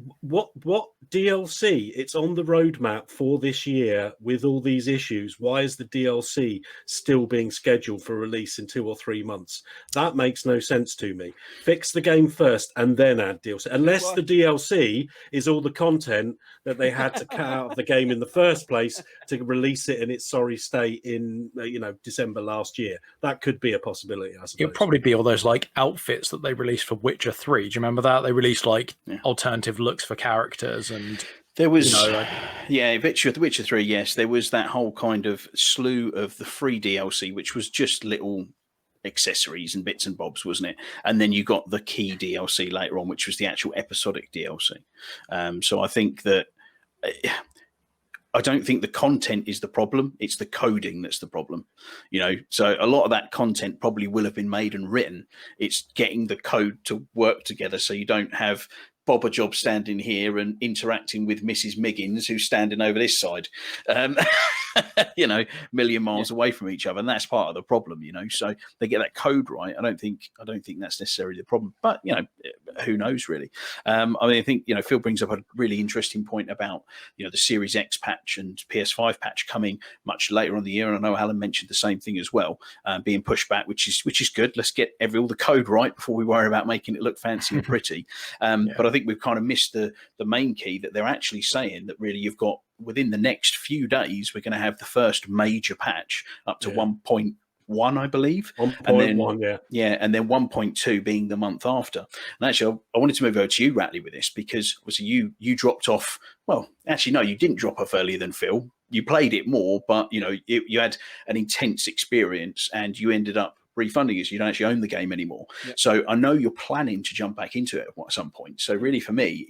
DLC? It's on the roadmap for this year with all these issues. Why is the DLC still being scheduled for release in 2 or 3 months? That makes no sense to me. Fix the game first and then add DLC. Unless the DLC is all the content that they had to cut out of the game in the first place to release it in its sorry state in December last year. That could be a possibility, I suppose. It'd probably be all those like outfits that they released for Witcher 3. Do you remember that? They released like alternative looks for characters, and there was The Witcher 3, yes, there was that whole kind of slew of the free DLC, which was just little accessories and bits and bobs, wasn't it? And then you got the key DLC later on, which was the actual episodic DLC. So I think that I don't think the content is the problem. It's the coding that's the problem. So a lot of that content probably will have been made and written. It's getting the code to work together so you don't have Bobber Job standing here and interacting with Mrs. Miggins, who's standing over this side, million miles away from each other. And that's part of the problem, so they get that code right. I don't think that's necessarily the problem, but who knows really? I think, Phil brings up a really interesting point about, the Series X patch and PS5 patch coming much later on in the year. And I know Alan mentioned the same thing as well, being pushed back, which is good. Let's get all the code right before we worry about making it look fancy and pretty. But I think we've kind of missed the main key, that they're actually saying that really you've got within the next few days, we're going to have the first major patch up to 1.1, I believe. 1.1, and then 1.2 being the month after. And actually, I wanted to move over to you, Ratley, with this, because obviously you dropped off. Well, actually, no, you didn't drop off earlier than Phil. You played it more, but you had an intense experience, and you ended up refunding us. You don't actually own the game anymore. Yep. So I know you're planning to jump back into it at some point. So really, for me,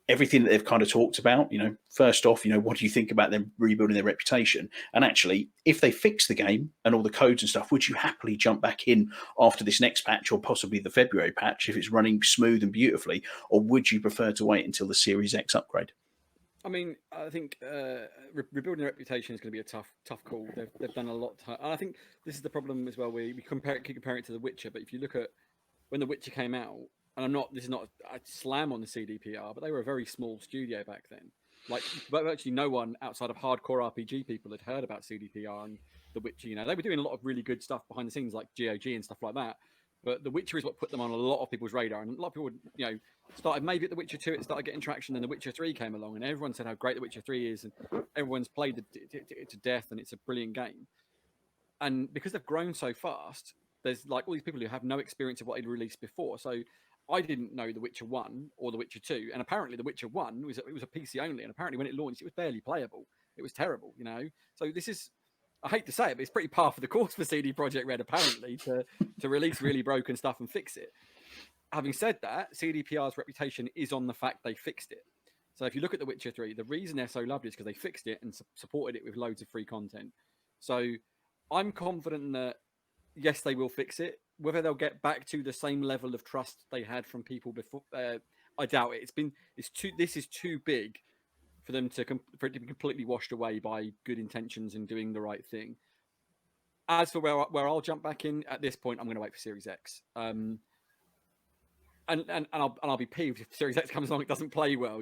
everything that they've kind of talked about, first off, what do you think about them rebuilding their reputation? And actually, if they fix the game and all the codes and stuff, would you happily jump back in after this next patch, or possibly the February patch, if it's running smooth and beautifully? Or would you prefer to wait until the Series X upgrade? I mean, I think rebuilding their reputation is going to be a tough call. They've done a lot. And I think this is the problem as well. We keep comparing it to The Witcher, but if you look at when The Witcher came out, and this is not a slam on the CDPR, but they were a very small studio back then. Like, virtually no one outside of hardcore RPG people had heard about CDPR and The Witcher. They were doing a lot of really good stuff behind the scenes, like GOG and stuff like that. But The Witcher is what put them on a lot of people's radar. And a lot of people, started maybe at The Witcher 2, it started getting traction, and The Witcher 3 came along, and everyone said how great The Witcher 3 is, and everyone's played it to death, and it's a brilliant game. And because they've grown so fast, there's like all these people who have no experience of what they'd released before. So I didn't know The Witcher 1 or The Witcher 2, and apparently The Witcher 1 was a PC only, and apparently when it launched, it was barely playable. It was terrible, So this is, I hate to say it, but it's pretty par for the course for CD Projekt Red, apparently, to release really broken stuff and fix it. Having said that, CDPR's reputation is on the fact they fixed it. So if you look at The Witcher 3, the reason they're so loved is because they fixed it and supported it with loads of free content. So I'm confident that, yes, they will fix it. Whether they'll get back to the same level of trust they had from people before, I doubt it. This is too big for them to for it to be completely washed away by good intentions and doing the right thing. As for where I'll jump back in at this point, I'm going to wait for Series X. And I'll be peeved if Series X comes along, it doesn't play well.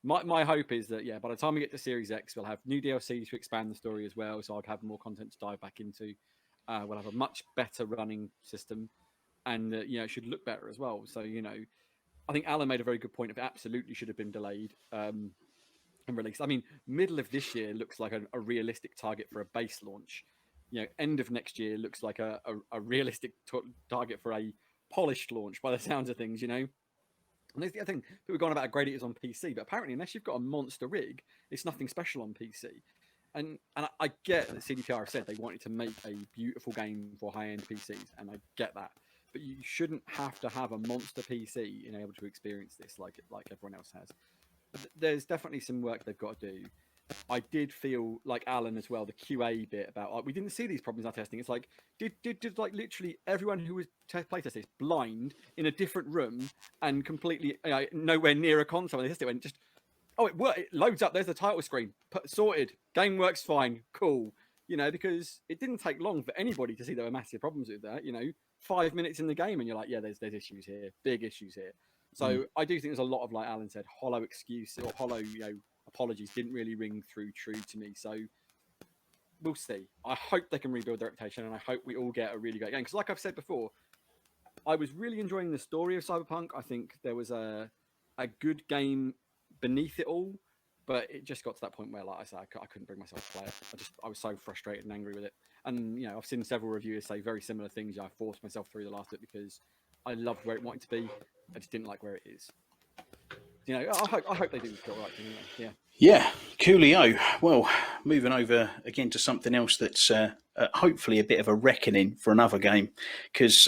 My hope is that by the time we get to Series X, we'll have new DLC to expand the story as well. So I'll have more content to dive back into. We'll have a much better running system, and it should look better as well. So I think Alan made a very good point. It absolutely should have been delayed and released. I mean, middle of this year looks like a realistic target for a base launch. End of next year looks like a realistic target for a polished launch by the sounds of things. And there's the other thing, people have gone about how great it is on PC, but apparently unless you've got a monster rig, it's nothing special on PC. And I get that CDPR have said they wanted to make a beautiful game for high-end PCs, and I get that. But you shouldn't have to have a monster PC in able to experience this like everyone else has. But there's definitely some work they've got to do. I did feel like Alan as well, the QA bit about we didn't see these problems in our testing. It's like did like literally everyone who was playtesting this blind in a different room and completely nowhere near a console. They tested it and just it worked. It loads up. There's the title screen. Sorted. Game works fine. Cool. Because it didn't take long for anybody to see there were massive problems with that. 5 minutes in the game and you're like, yeah, there's issues here, big issues here. So I do think there's a lot of, like Alan said, hollow excuses or hollow, apologies didn't really ring through true to me. So we'll see. I hope they can rebuild their reputation, and I hope we all get a really great game. Because like I've said before, I was really enjoying the story of Cyberpunk. I think there was a good game beneath it all, but it just got to that point where, like I said, I couldn't bring myself to play it. I was so frustrated and angry with it. And I've seen several reviewers say very similar things. I forced myself through the last bit because I loved where it wanted to be. I just didn't like where it is. I hope they do the right thing. Anyway. Yeah, coolio. Well, moving over again to something else that's hopefully a bit of a reckoning for another game, because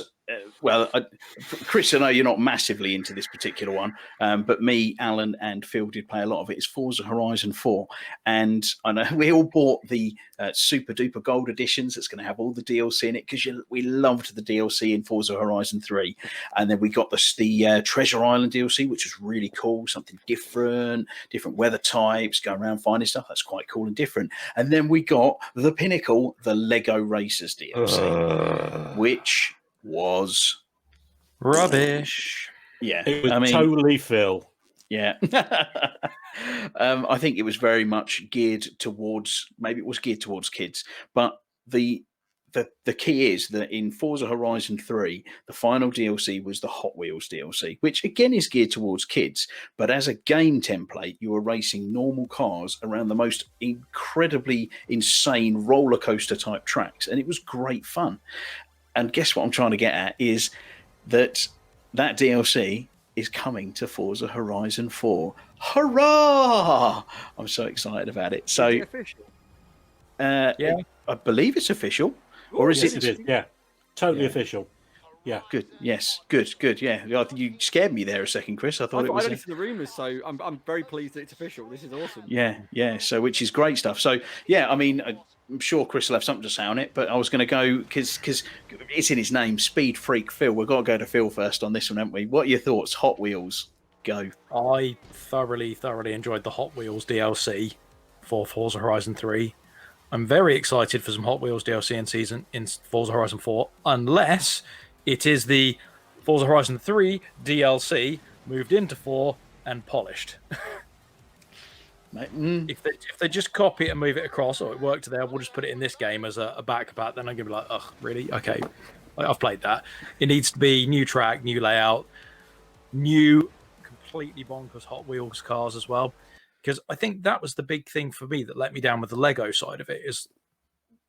Chris, I know you're not massively into this particular one, but me, Alan, and Phil did play a lot of it. It's Forza Horizon 4, and I know we all bought the super duper gold editions that's going to have all the DLC in it because we loved the DLC in Forza Horizon 3, and then we got the Treasure Island DLC, which was really cool, something different weather types, going around finding stuff. That's quite cool and different. And then we got the pinnacle, the Lego Racers DLC, which was rubbish. Yeah, it was totally Phil. Yeah, I think it was very much geared towards. Maybe it was geared towards kids, but the key is that in Forza Horizon 3, the final DLC was the Hot Wheels DLC, which again is geared towards kids. But as a game template, you were racing normal cars around the most incredibly insane roller coaster type tracks, and it was great fun. And guess what I'm trying to get at is that DLC is coming to Forza Horizon 4. Hurrah! I'm so excited about it. So, is it official? Yeah, I believe it's official. Or is Yes, it? it is. Yeah, totally official. Yeah. Good. Yes. Good. Yeah. You scared me there a second, Chris. I thought it was. I listened to the rumours, so I'm very pleased that it's official. This is awesome. Yeah. So, which is great stuff. So, yeah. I mean, I'm sure Chris will have something to say on it, but I was going to go because it's in his name, Speed Freak Phil. We've got to go to Phil first on this one, haven't we? What are your thoughts? Hot Wheels, go. I thoroughly enjoyed the Hot Wheels DLC for Forza Horizon 3. I'm very excited for some Hot Wheels DLC in Forza Horizon 4, unless it is the Forza Horizon 3 DLC moved into 4 and polished. If they just copy it and move it across, or it worked there, we'll just put it in this game as a backup. Then I'm gonna be like, ugh, really? Okay, I've played that. It needs to be new track, new layout, new completely bonkers Hot Wheels cars as well. Because I think that was the big thing for me that let me down with the Lego side of it, is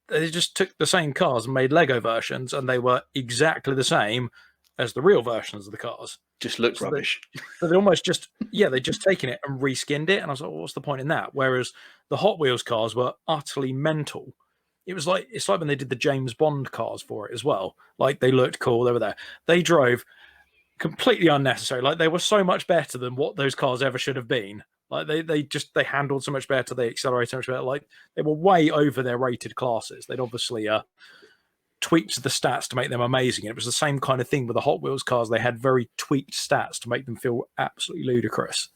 they just took the same cars and made Lego versions, and they were exactly the same as the real versions of the cars. Just looked rubbish. So they almost they'd just taken it and reskinned it. And I was like, well, what's the point in that? Whereas the Hot Wheels cars were utterly mental. It's like when they did the James Bond cars for it as well. Like, they looked cool, they were there. They drove completely unnecessary. Like, they were so much better than what those cars ever should have been. Like, they handled so much better, they accelerated so much better. Like, they were way over their rated classes. They'd obviously tweaked the stats to make them amazing. And it was the same kind of thing with the Hot Wheels cars. They had very tweaked stats to make them feel absolutely ludicrous.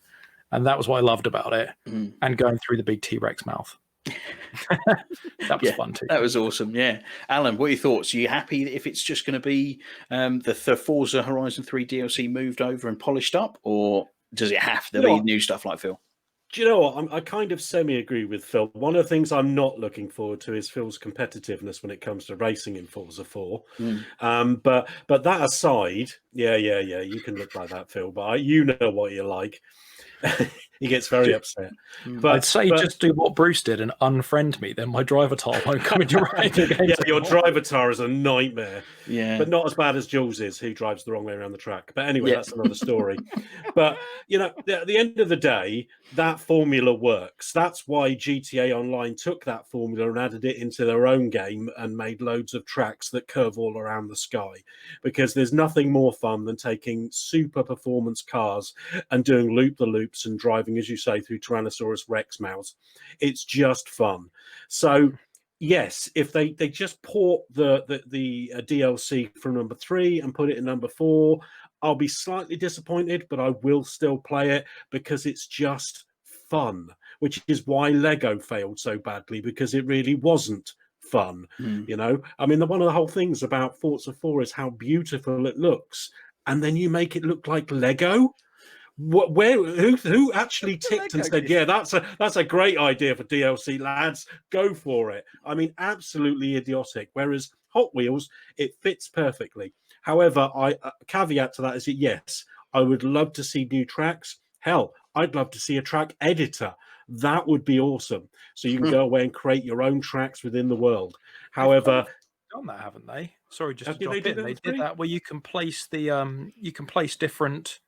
And that was what I loved about it. Mm. And going through the big T-Rex mouth. That was fun too. That was awesome. Yeah. Alan, what are your thoughts? Are you happy if it's just going to be the Forza Horizon 3 DLC moved over and polished up, or does it have to be new stuff like Phil? Do you know what? I kind of semi-agree with Phil. One of the things I'm not looking forward to is Phil's competitiveness when it comes to racing in Forza 4. But that aside, yeah, you can look like that, Phil, but you know what you're like. He gets very upset. But I'd say just do what Bruce did and unfriend me, then my driver tar won't come into your racing games. Yeah, your driver tar is a nightmare. Yeah. But not as bad as Jules is, who drives the wrong way around the track. But anyway, that's another story. But, you know, at the end of the day, that formula works. That's why GTA Online took that formula and added it into their own game and made loads of tracks that curve all around the sky. Because there's nothing more fun than taking super performance cars and doing loop-the-loops and driving, as you say, through Tyrannosaurus Rex mouths. It's just fun. So, yes, if they just port the DLC from number 3 and put it in number 4, I'll be slightly disappointed, but I will still play it because it's just fun, which is why Lego failed so badly, because it really wasn't fun. You know, I mean, one of the whole things about Forza 4 is how beautiful it looks, and then you make it look like Lego. Who actually ticked and said, yeah, that's a great idea for DLC, lads, go for it? I mean, absolutely idiotic. Whereas Hot Wheels, it fits perfectly. However, a caveat to that is that, yes, I would love to see new tracks. Hell, I'd love to see a track editor. That would be awesome. So you can go away and create your own tracks within the world. However, done that, haven't they? Sorry, just to They drop did in. They did that where you can place different.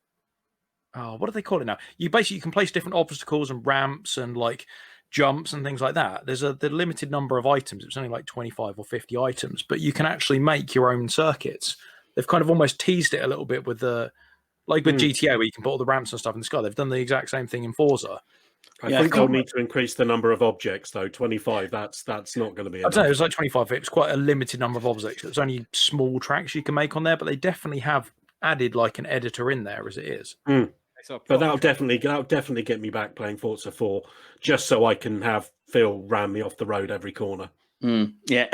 What do they call it now? You can place different obstacles and ramps and like jumps and things like that. There's the limited number of items. It's only like 25 or 50 items, but you can actually make your own circuits. They've kind of almost teased it a little bit with with GTA, where you can put all the ramps and stuff in the sky. They've done the exact same thing in Forza. I think they'll need to increase the number of objects, though. 25, that's not going to be enough. I don't know, it was like 25. It was quite a limited number of objects. There's only small tracks you can make on there, but they definitely have added like an editor in there as it is. But that'll definitely get me back playing Forza 4, just so I can have Phil ram me off the road every corner. Yeah.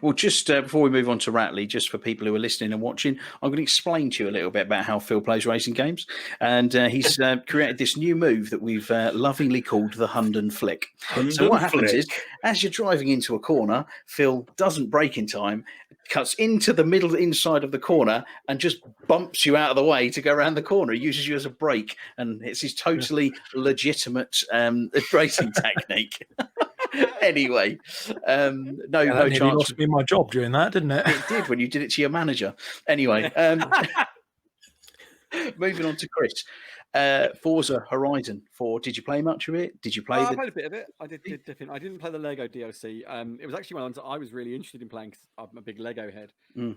Well, just before we move on to Ratley, just for people who are listening and watching, I'm going to explain to you a little bit about how Phil plays racing games. And he's created this new move that we've lovingly called the Hunden Flick. So what happens is, as you're driving into a corner, Phil doesn't brake in time, cuts into the middle inside of the corner and just bumps you out of the way to go around the corner. He uses you as a brake, and it's his totally legitimate racing technique. Anyway, no chance. Lost me my job during that, didn't it? It did when you did it to your manager. Anyway, moving on to Chris. Forza Horizon 4. Did you play much of it? Did you play? I played a bit of it. I did dip in. I didn't play the Lego DLC. It was actually one of the ones I was really interested in playing because I'm a big Lego head.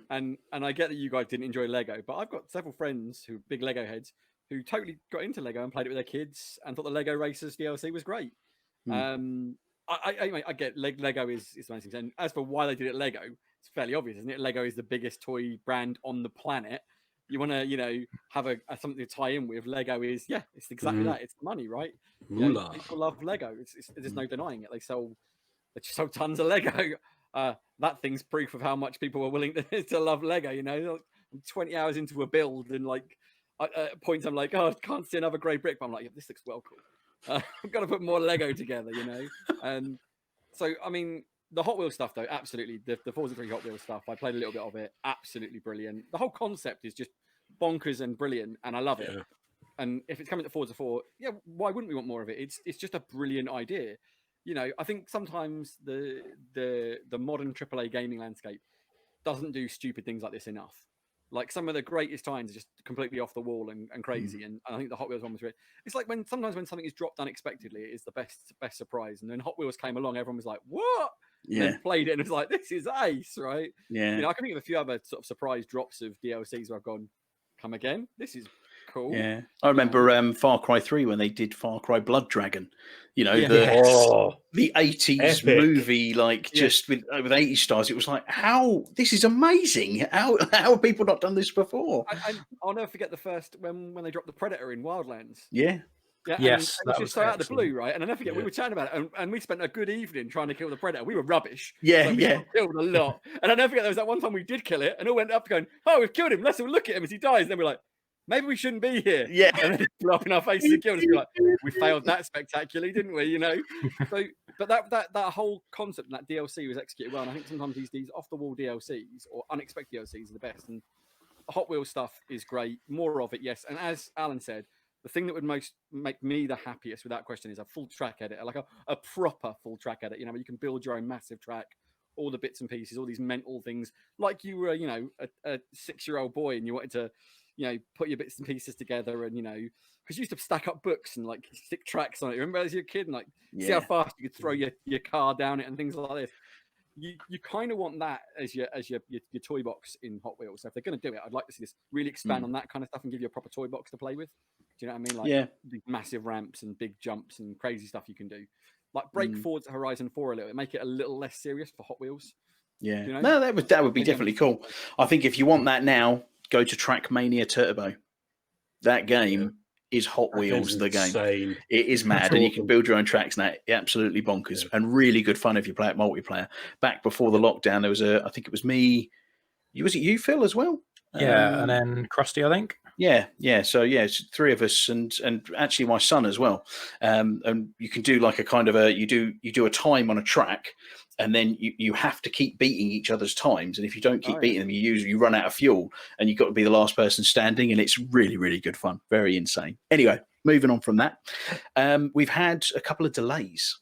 And I get that you guys didn't enjoy Lego, but I've got several friends who are big Lego heads who totally got into Lego and played it with their kids and thought the Lego Racers DLC was great. I get Lego is amazing. And as for why they did it Lego, it's fairly obvious, isn't it? Lego is the biggest toy brand on the planet. You want to, have a something to tie in with. Lego is, it's exactly that. It's money, right? People love Lego. There's no denying it. They just sell tons of Lego. That thing's proof of how much people are willing to love Lego. I'm 20 hours into a build, and at points I'm like, oh, I can't see another grey brick, but I'm like, yeah, this looks well cool. I've got to put more Lego together, So, I mean, the Hot Wheels stuff, though, absolutely. The Forza 3 Hot Wheels stuff, I played a little bit of it. Absolutely brilliant. The whole concept is just bonkers and brilliant, and I love it. And if it's coming to Forza 4, why wouldn't we want more of it? It's just a brilliant idea. I think sometimes the modern AAA gaming landscape doesn't do stupid things like this enough. Like some of the greatest times are just completely off the wall and crazy. And I think the Hot Wheels one was really, it's like sometimes when something is dropped unexpectedly, it is the best surprise. And then Hot Wheels came along, everyone was like, what? And then played it and it was like, this is ace, right? Yeah. I can think of a few other sort of surprise drops of DLCs where I've gone, come again? This is cool. Yeah. I remember Far Cry 3 when they did Far Cry Blood Dragon. The 80s epic movie, just with 80 stars. It was like, this is amazing. How have people not done this before? I'll never forget the first when they dropped the Predator in Wildlands. Yeah. Yeah, Yes, and it that was was just so out of the excellent. blue, right? And I never forget, we Yeah. were chatting about it, and we spent a good evening trying to kill the predator. We were rubbish. Yeah, We yeah. killed a lot. And I never forget, there was that one time we did kill it, and all went up going, "Oh, we've killed him. Let's all look at him as he dies." And then we're like, maybe we shouldn't be here. Yeah. And then it blew up in our faces and killed us. We're like, we failed that spectacularly, didn't we? You know. So, but that whole concept, and that DLC was executed well. And I think sometimes these off the wall DLCs or unexpected DLCs are the best. And the Hot Wheels stuff is great. More of it, yes. And as Alan said, the thing that would most make me the happiest, without question, is a full track editor, like a proper full track edit. You know, where you can build your own massive track, all the bits and pieces, all these mental things, like you were, you know, a 6-year-old boy and you wanted to, you know, put your bits and pieces together, and you know, because you used to stack up books and like stick tracks on it. Remember as you're a kid, and like see how fast you could throw your car down it and things like this. You kind of want that as your toy box in Hot Wheels. So if they're going to do it, I'd like to see this really expand on that kind of stuff and give you a proper toy box to play with. Do you know what I mean? Like big massive ramps and big jumps and crazy stuff you can do. Like break Ford's Horizon 4 a little bit, make it a little less serious for Hot Wheels. Yeah. You know? No, that would be definitely cool. I think if you want that now, go to Trackmania Turbo. That game is Hot Wheels, the game. Insane. It is mad, That's and you awesome. can build your own tracks now. Absolutely bonkers and really good fun if you play it multiplayer. Back before the lockdown, there was I think it was me. Was it you, Phil, as well? Yeah, and then Krusty, I think. Yeah. So it's 3 of us, and actually my son as well. And you can do like a kind of you do a time on a track, and then you have to keep beating each other's times. And if you don't keep beating them, you run out of fuel, and you've got to be the last person standing. And it's really, really good fun. Very insane. Anyway, moving on from that, we've had a couple of delays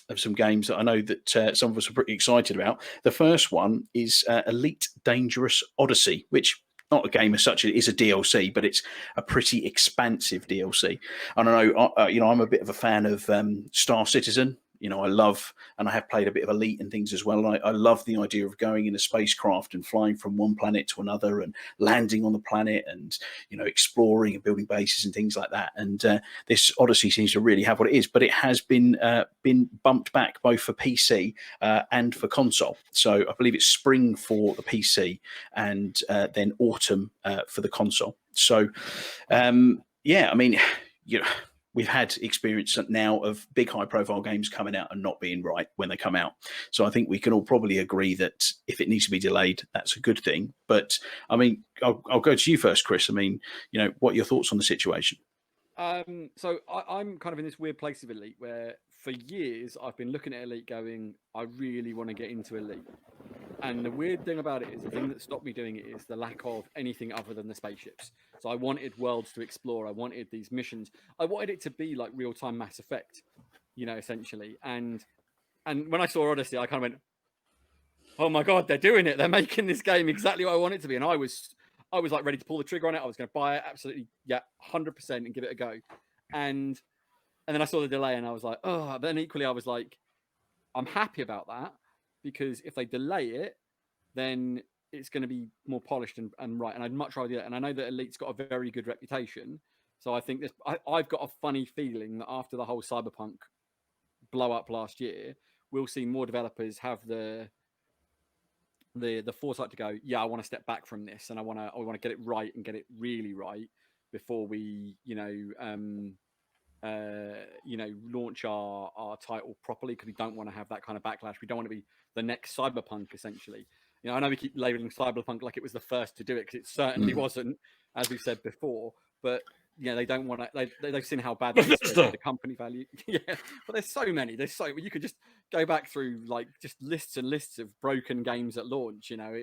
of some games that I know that some of us are pretty excited about. The first one is Elite Dangerous Odyssey, which not a game as such, it is a DLC, but it's a pretty expansive DLC. And I know, I'm a bit of a fan of Star Citizen. You know, I love, and I have played a bit of Elite and things as well. I love the idea of going in a spacecraft and flying from one planet to another and landing on the planet and, you know, exploring and building bases and things like that. And this Odyssey seems to really have what it is, but it has been bumped back both for PC and for console. So I believe it's spring for the PC and then autumn for the console. So, I mean, you know, we've had experience now of big high-profile games coming out and not being right when they come out. So I think we can all probably agree that if it needs to be delayed, that's a good thing. But, I mean, I'll go to you first, Chris. I mean, you know, what are your thoughts on the situation? So I'm kind of in this weird place of Elite where for years I've been looking at Elite going, I really want to get into Elite. And the weird thing about it is the thing that stopped me doing it is the lack of anything other than the spaceships. So I wanted worlds to explore. I wanted these missions. I wanted it to be like real-time Mass Effect, you know, essentially. And when I saw Odyssey, I kind of went, oh my God, they're doing it. They're making this game exactly what I want it to be. And I was like ready to pull the trigger on it. I was going to buy it absolutely, 100% and give it a go. And then I saw the delay and I was like, oh, but then equally I was like, I'm happy about that because if they delay it, then it's going to be more polished and right. And I'd much rather do that. And I know that Elite's got a very good reputation. So I think I've got a funny feeling that after the whole Cyberpunk blow up last year, we'll see more developers have the foresight to go, I want to step back from this and I want to get it right and get it really right before we, launch our title properly, because we don't want to have that kind of backlash. We don't want to be the next Cyberpunk, essentially. You know, I know we keep labeling Cyberpunk like it was the first to do it, because it certainly wasn't, as we said before. But they don't want to. They've seen how bad the company value. But there's so many. You could just go back through like just lists and lists of broken games at launch. You know,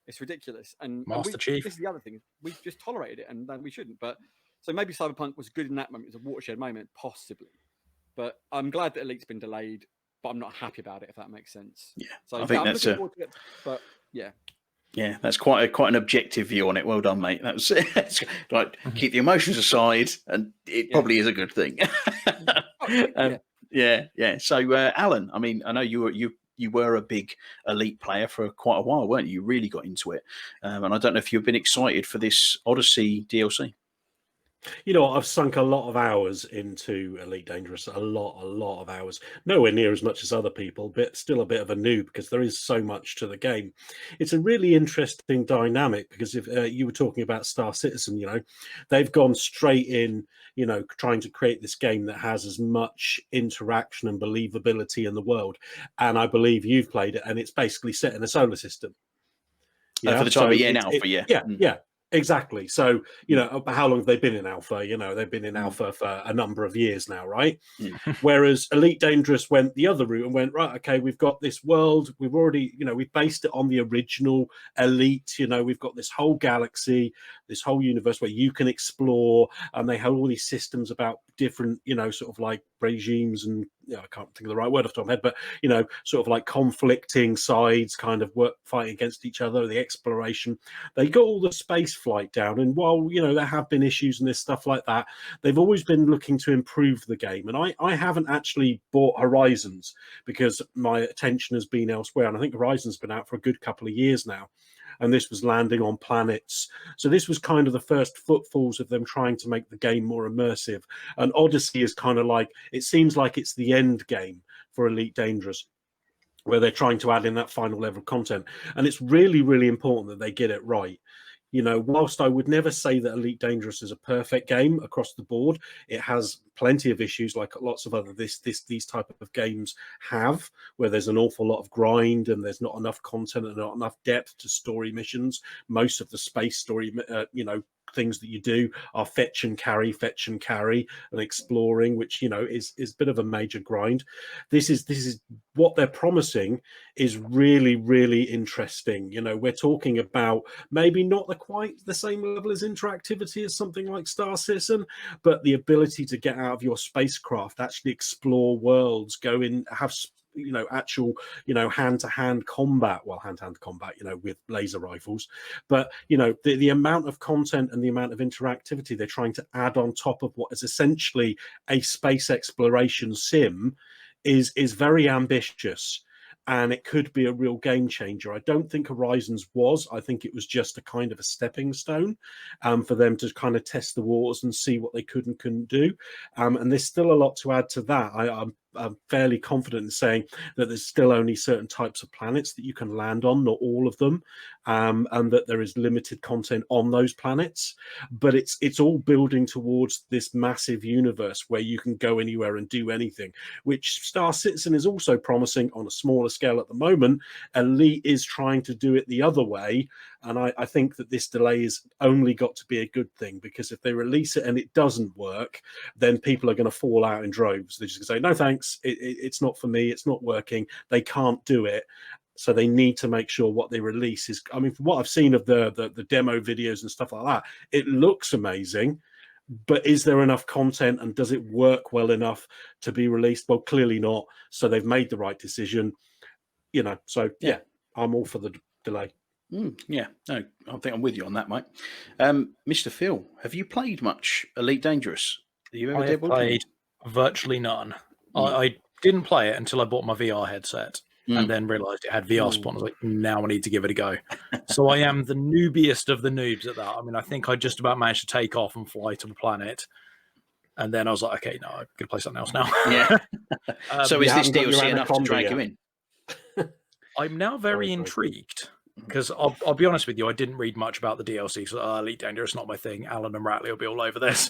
it's ridiculous. And Master Chief. This is the other thing. We've just tolerated it, and we shouldn't. But so maybe Cyberpunk was good in that moment. It was a watershed moment, possibly. But I'm glad that Elite's been delayed, but I'm not happy about it, if that makes sense. Yeah, so I think I'm that's looking forward to it, but yeah. Yeah, that's quite an objective view on it. Well done, mate. That was like keep the emotions aside, and it probably is a good thing. So, Alan, I mean, I know you were a big Elite player for quite a while, weren't you? You really got into it, and I don't know if you've been excited for this Odyssey DLC. You know, I've sunk a lot of hours into Elite Dangerous, a lot of hours. Nowhere near as much as other people, but still a bit of a noob because there is so much to the game. It's a really interesting dynamic because if you were talking about Star Citizen, you know, they've gone straight in, you know, trying to create this game that has as much interaction and believability in the world. And I believe you've played it, and it's basically set in a solar system. For the time being in alpha, yeah. Yeah, exactly. So, you know, how long have they been in alpha? You know, they've been in alpha for a number of years now, right? Whereas Elite Dangerous went the other route and went, right, okay, we've got this world. We've already, you know, we've based it on the original Elite. You know, we've got this whole galaxy, this whole universe where you can explore. And they have all these systems about different, you know, sort of like regimes and, you know, I can't think of the right word off the top of my head, but, you know, sort of like conflicting sides kind of fighting against each other, the exploration. They got all the space flight down. And while, you know, there have been issues and this stuff like that, they've always been looking to improve the game. And I haven't actually bought Horizons because my attention has been elsewhere. And I think Horizons been out for a good couple of years now. And this was landing on planets. So this was kind of the first footfalls of them trying to make the game more immersive. And Odyssey is kind of like, it seems like it's the end game for Elite Dangerous, where they're trying to add in that final level of content. And it's really, really important that they get it right. You know, whilst I would never say that Elite Dangerous is a perfect game across the board, it has plenty of issues like lots of other these type of games have, where there's an awful lot of grind and there's not enough content and not enough depth to story missions. Most of the space story, you know, things that you do are fetch and carry and exploring, which, you know, is a bit of a major grind. This is what they're promising is really, really interesting. You know, we're talking about maybe not quite the same level as interactivity as something like Star Citizen, but the ability to get out of your spacecraft, actually explore worlds, go in, have, you know, actual, you know, hand-to-hand combat, you know, with laser rifles. But, you know, the amount of content and the amount of interactivity they're trying to add on top of what is essentially a space exploration sim is very ambitious. And it could be a real game changer. I don't think Horizons was. I think it was just a kind of a stepping stone for them to kind of test the waters and see what they could and couldn't do. And there's still a lot to add to that. I'm fairly confident in saying that there's still only certain types of planets that you can land on, not all of them, and that there is limited content on those planets. But it's all building towards this massive universe where you can go anywhere and do anything, which Star Citizen is also promising on a smaller scale at the moment. Elite is trying to do it the other way. And I think that this delay is only got to be a good thing, because if they release it and it doesn't work, then people are going to fall out in droves. They're just going to say, no, thanks. It's not for me. It's not working. They can't do it. So they need to make sure what they release is, I mean, from what I've seen of the demo videos and stuff like that, it looks amazing. But is there enough content and does it work well enough to be released? Well, clearly not. So they've made the right decision, you know. So yeah, I'm all for the delay. Yeah, no, I think I'm with you on that, mate. Mr. Phil, have you played much Elite Dangerous? Have you ever I have played virtually none. I didn't play it until I bought my VR headset and then realised it had VR spawn. I was like, now I need to give it a go. So I am the noobiest of the noobs at that. I mean, I think I just about managed to take off and fly to a planet. And then I was like, okay, no, I'm going to play something else now. Yeah. So is this DLC enough to drag you in? I'm now very intrigued. Because I'll be honest with you, I didn't read much about the DLC. So Elite Dangerous, not my thing. Alan and Ratley will be all over this.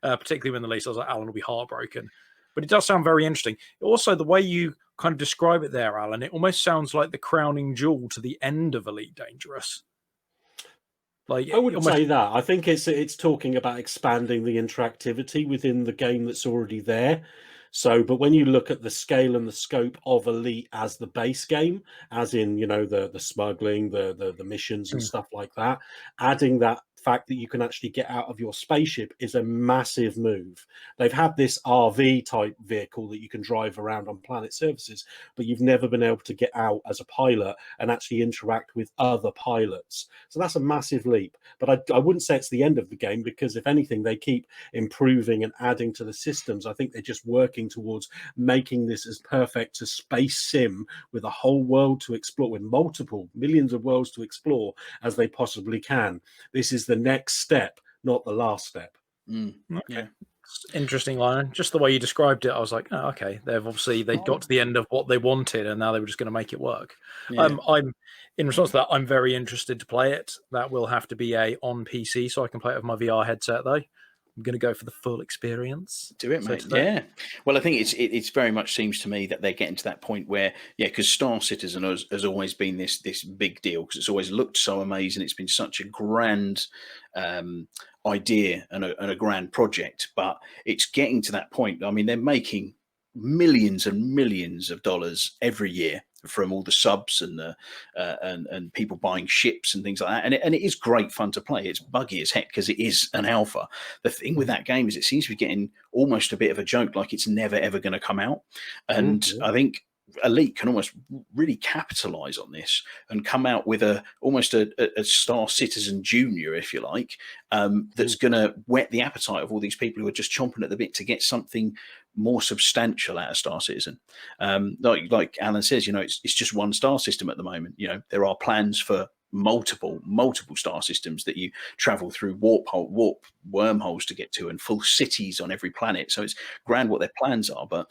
Particularly when the release, I was like, Alan will be heartbroken. But it does sound very interesting. Also, the way you kind of describe it there, Alan, it almost sounds like the crowning jewel to the end of Elite Dangerous. Like, I wouldn't say that. I think it's talking about expanding the interactivity within the game that's already there. So, but when you look at the scale and the scope of Elite as the base game, as in, you know, the smuggling, the missions and stuff like that, adding that fact that you can actually get out of your spaceship is a massive move. They've had this RV type vehicle that you can drive around on planet surfaces, but you've never been able to get out as a pilot and actually interact with other pilots. So that's a massive leap. But I wouldn't say it's the end of the game, because if anything, they keep improving and adding to the systems. I think they're just working towards making this as perfect a space sim with a whole world to explore, with multiple millions of worlds to explore as they possibly can. This is the next step not the last step. Mm. Okay. Yeah. Interesting line. Just the way you described it, I was like, oh, okay. They got to the end of what they wanted, and now they were just going to make it work. Yeah. I'm in response to that. I'm very interested to play it. That will have to be on PC, so I can play it with my VR headset. Though I'm going to go for the full experience. Do it, mate. Yeah. Well, I think it's very much seems to me that they're getting to that point where, because Star Citizen has always been this big deal because it's always looked so amazing. It's been such a grand idea and a grand project, but it's getting to that point. I mean, they're making millions and millions of dollars every year from all the subs and the and people buying ships and things like that, and it is great fun to play. It's buggy as heck because it is an alpha. The thing with that game is it seems to be getting almost a bit of a joke, like it's never ever going to come out. And I think Elite can almost really capitalize on this and come out with almost a Star Citizen Junior, if you like, that's going to whet the appetite of all these people who are just chomping at the bit to get something more substantial out of Star Citizen. Like Alan says, it's just one star system at the moment. There are plans for multiple star systems that you travel through warp wormholes to get to, and full cities on every planet. So it's grand what their plans are, but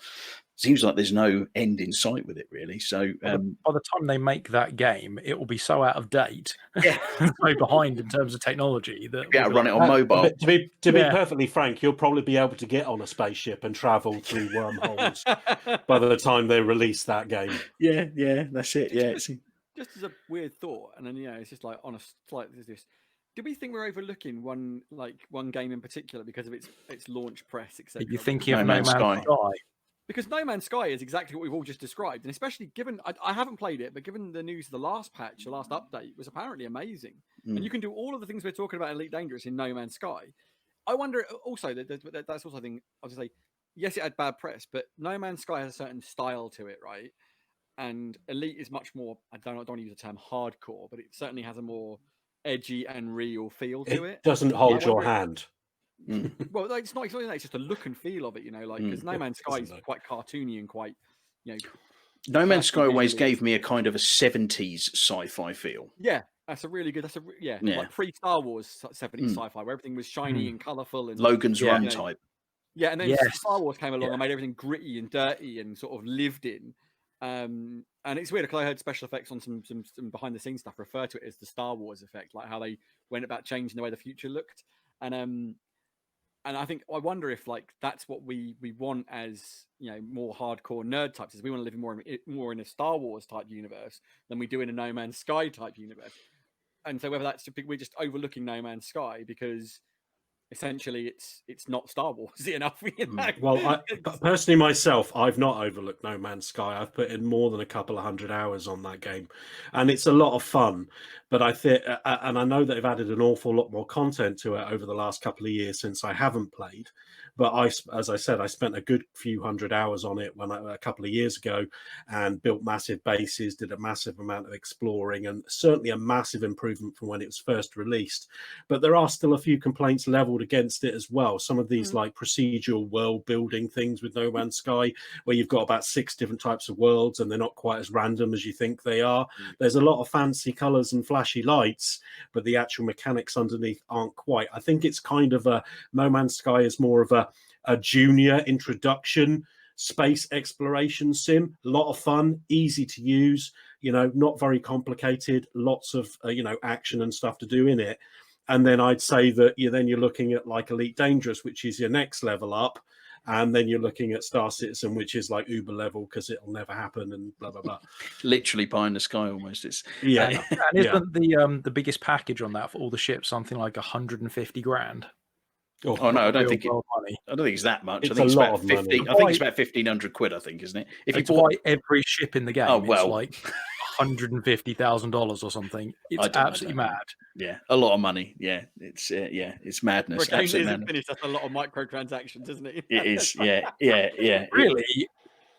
seems like there's no end in sight with it, really. So by the time they make that game, it will be so out of date, so behind in terms of technology that we'll run it on mobile. To be perfectly frank, you'll probably be able to get on a spaceship and travel through wormholes by the time they release that game. Yeah, that's it. Yeah, just as a weird thought, and then it's just like on a slight this. Do we think we're overlooking one game in particular because of its launch press, etc.? You're thinking of No Man's Sky. Because No Man's Sky is exactly what we've all just described, and especially given I haven't played it, but given the news of the last patch, the last update was apparently amazing, and you can do all of the things we're talking about in Elite Dangerous in No Man's Sky. I wonder also that's also a thing. I was to say, yes, it had bad press, but No Man's Sky has a certain style to it, right? And Elite is much more. I don't want to use the term hardcore, but it certainly has a more edgy and real feel to it. It doesn't hold your hand. Well, it's not exactly that. It's just a look and feel of it, because No Man's Sky is quite cartoony and quite, No Man's Sky always gave me a kind of a 70s sci-fi feel. Yeah, that's a really good. Like pre-Star Wars 70s sci-fi, where everything was shiny and colourful and Logan's Run type. Yeah, and then Star Wars came along and made everything gritty and dirty and sort of lived in. And it's weird because I heard special effects on some behind the scenes stuff refer to it as the Star Wars effect, like how they went about changing the way the future looked. And I think I wonder if that's what we want as more hardcore nerd types, is we want to live more in a Star Wars type universe than we do in a No Man's Sky type universe. And so whether that's we're just overlooking No Man's Sky because essentially it's not Star Wars enough. Well, personally myself, I've not overlooked No Man's Sky. I've put in more than a couple of 100 hours on that game, and it's a lot of fun. But I think, and I know that they've added an awful lot more content to it over the last couple of years since I haven't played. But as I said, I spent a good few 100 hours on it a couple of years ago, and built massive bases, did a massive amount of exploring, and certainly a massive improvement from when it was first released. But there are still a few complaints leveled against it as well. Some of these procedural world building things with No Man's Sky, where you've got about 6 different types of worlds and they're not quite as random as you think they are. There's a lot of fancy colors and flashy lights, but the actual mechanics underneath aren't quite. I think it's kind of No Man's Sky is more of a junior introduction space exploration sim. A lot of fun, easy to use, not very complicated, lots of action and stuff to do in it. And then I'd say that you're looking at Elite Dangerous, which is your next level up, and then you're looking at Star Citizen, which is Uber level because it'll never happen and blah blah blah. Literally pie in the sky almost. It's and isn't the biggest package on that for all the ships something like 150 grand? Oh no, I don't think it's that much. It's I think a lot of 50. money. I think it's about 1,500 quid. I think, isn't it? If you buy every ship in the game, it's like $150,000 or something. It's absolutely mad. Yeah, a lot of money. Yeah, it's madness. For a game that isn't finished, that's a lot of microtransactions, isn't it? It is. Yeah. Really,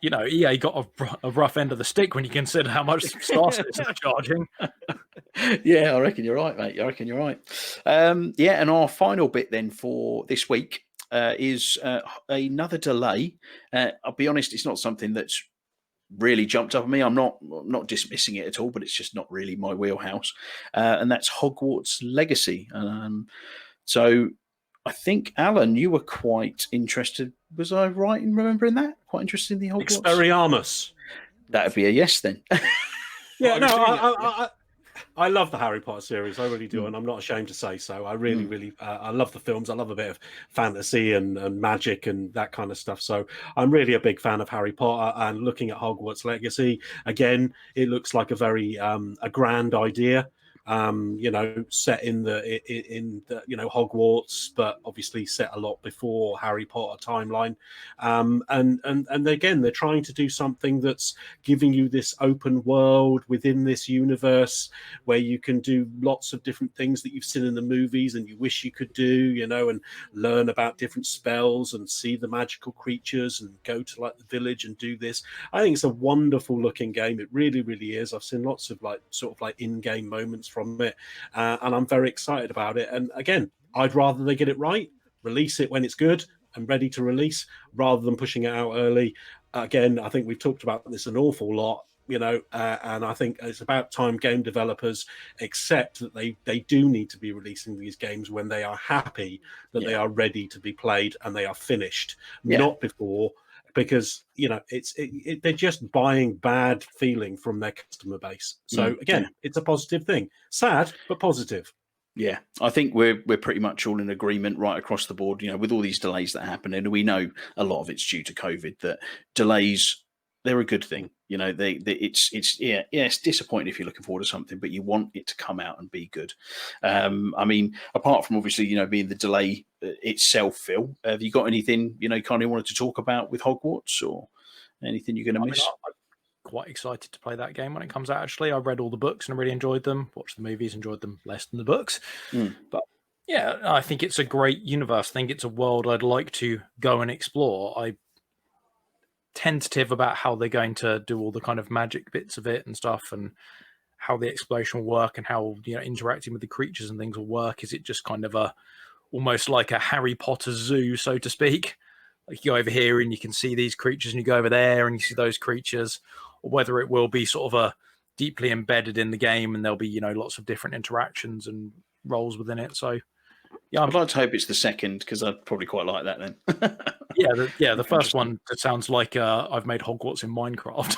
EA got a rough end of the stick when you consider how much Star Citizen are charging. Yeah, I reckon you're right, mate. And our final bit then for this week is another delay. I'll be honest, it's not something that's really jumped up at me. I'm not dismissing it at all, but it's just not really my wheelhouse. And that's Hogwarts Legacy. So I think, Alan, you were quite interested. Was I right in remembering that? Quite interested in the Hogwarts? Expelliarmus. That would be a yes then. Yeah, Well, no, I love the Harry Potter series. I really do, Mm. and I'm not ashamed to say so. I really, I love the films. I love a bit of fantasy and magic and that kind of stuff. So I'm really a big fan of Harry Potter. And looking at Hogwarts Legacy again, it looks like a very a grand idea. Set in the Hogwarts, but obviously set a lot before Harry Potter timeline. And again, they're trying to do something that's giving you this open world within this universe where you can do lots of different things that you've seen in the movies and you wish you could do, and learn about different spells and see the magical creatures and go to like the village and do this. I think it's a wonderful looking game. It really, really is. I've seen lots of sort of in-game moments from it, and I'm very excited about it. And again, I'd rather they get it right, release it when it's good and ready to release, rather than pushing it out early. Again, I think we've talked about this an awful lot, and I think it's about time game developers accept that they do need to be releasing these games when they are happy that they are ready to be played and they are finished, not before. Because they're just buying bad feeling from their customer base. So again, it's a positive thing. Sad, but positive. Yeah, I think we're pretty much all in agreement right across the board. With all these delays that happen, and we know a lot of it's due to COVID. That delays, they're a good thing. It's disappointing if you're looking forward to something, but you want it to come out and be good. I mean, apart from obviously being the delay itself, Phil, have you got anything kind of wanted to talk about with Hogwarts or anything you're going to miss? I'm quite excited to play that game when it comes out. Actually, I read all the books and I really enjoyed them. Watched the movies, enjoyed them less than the books. But yeah, I think it's a great universe. I think it's a world I'd like to go and explore. I'm tentative about how they're going to do all the kind of magic bits of it and stuff, and how the exploration will work, and how interacting with the creatures and things will work. Is it just kind of almost like a Harry Potter zoo, so to speak? Like you go over here and you can see these creatures, and you go over there and you see those creatures, or whether it will be sort of a deeply embedded in the game and there'll be lots of different interactions and roles within it. So yeah, I'd like to hope it's the second, because I'd probably quite like that then. The first one, that sounds like I've made Hogwarts in Minecraft.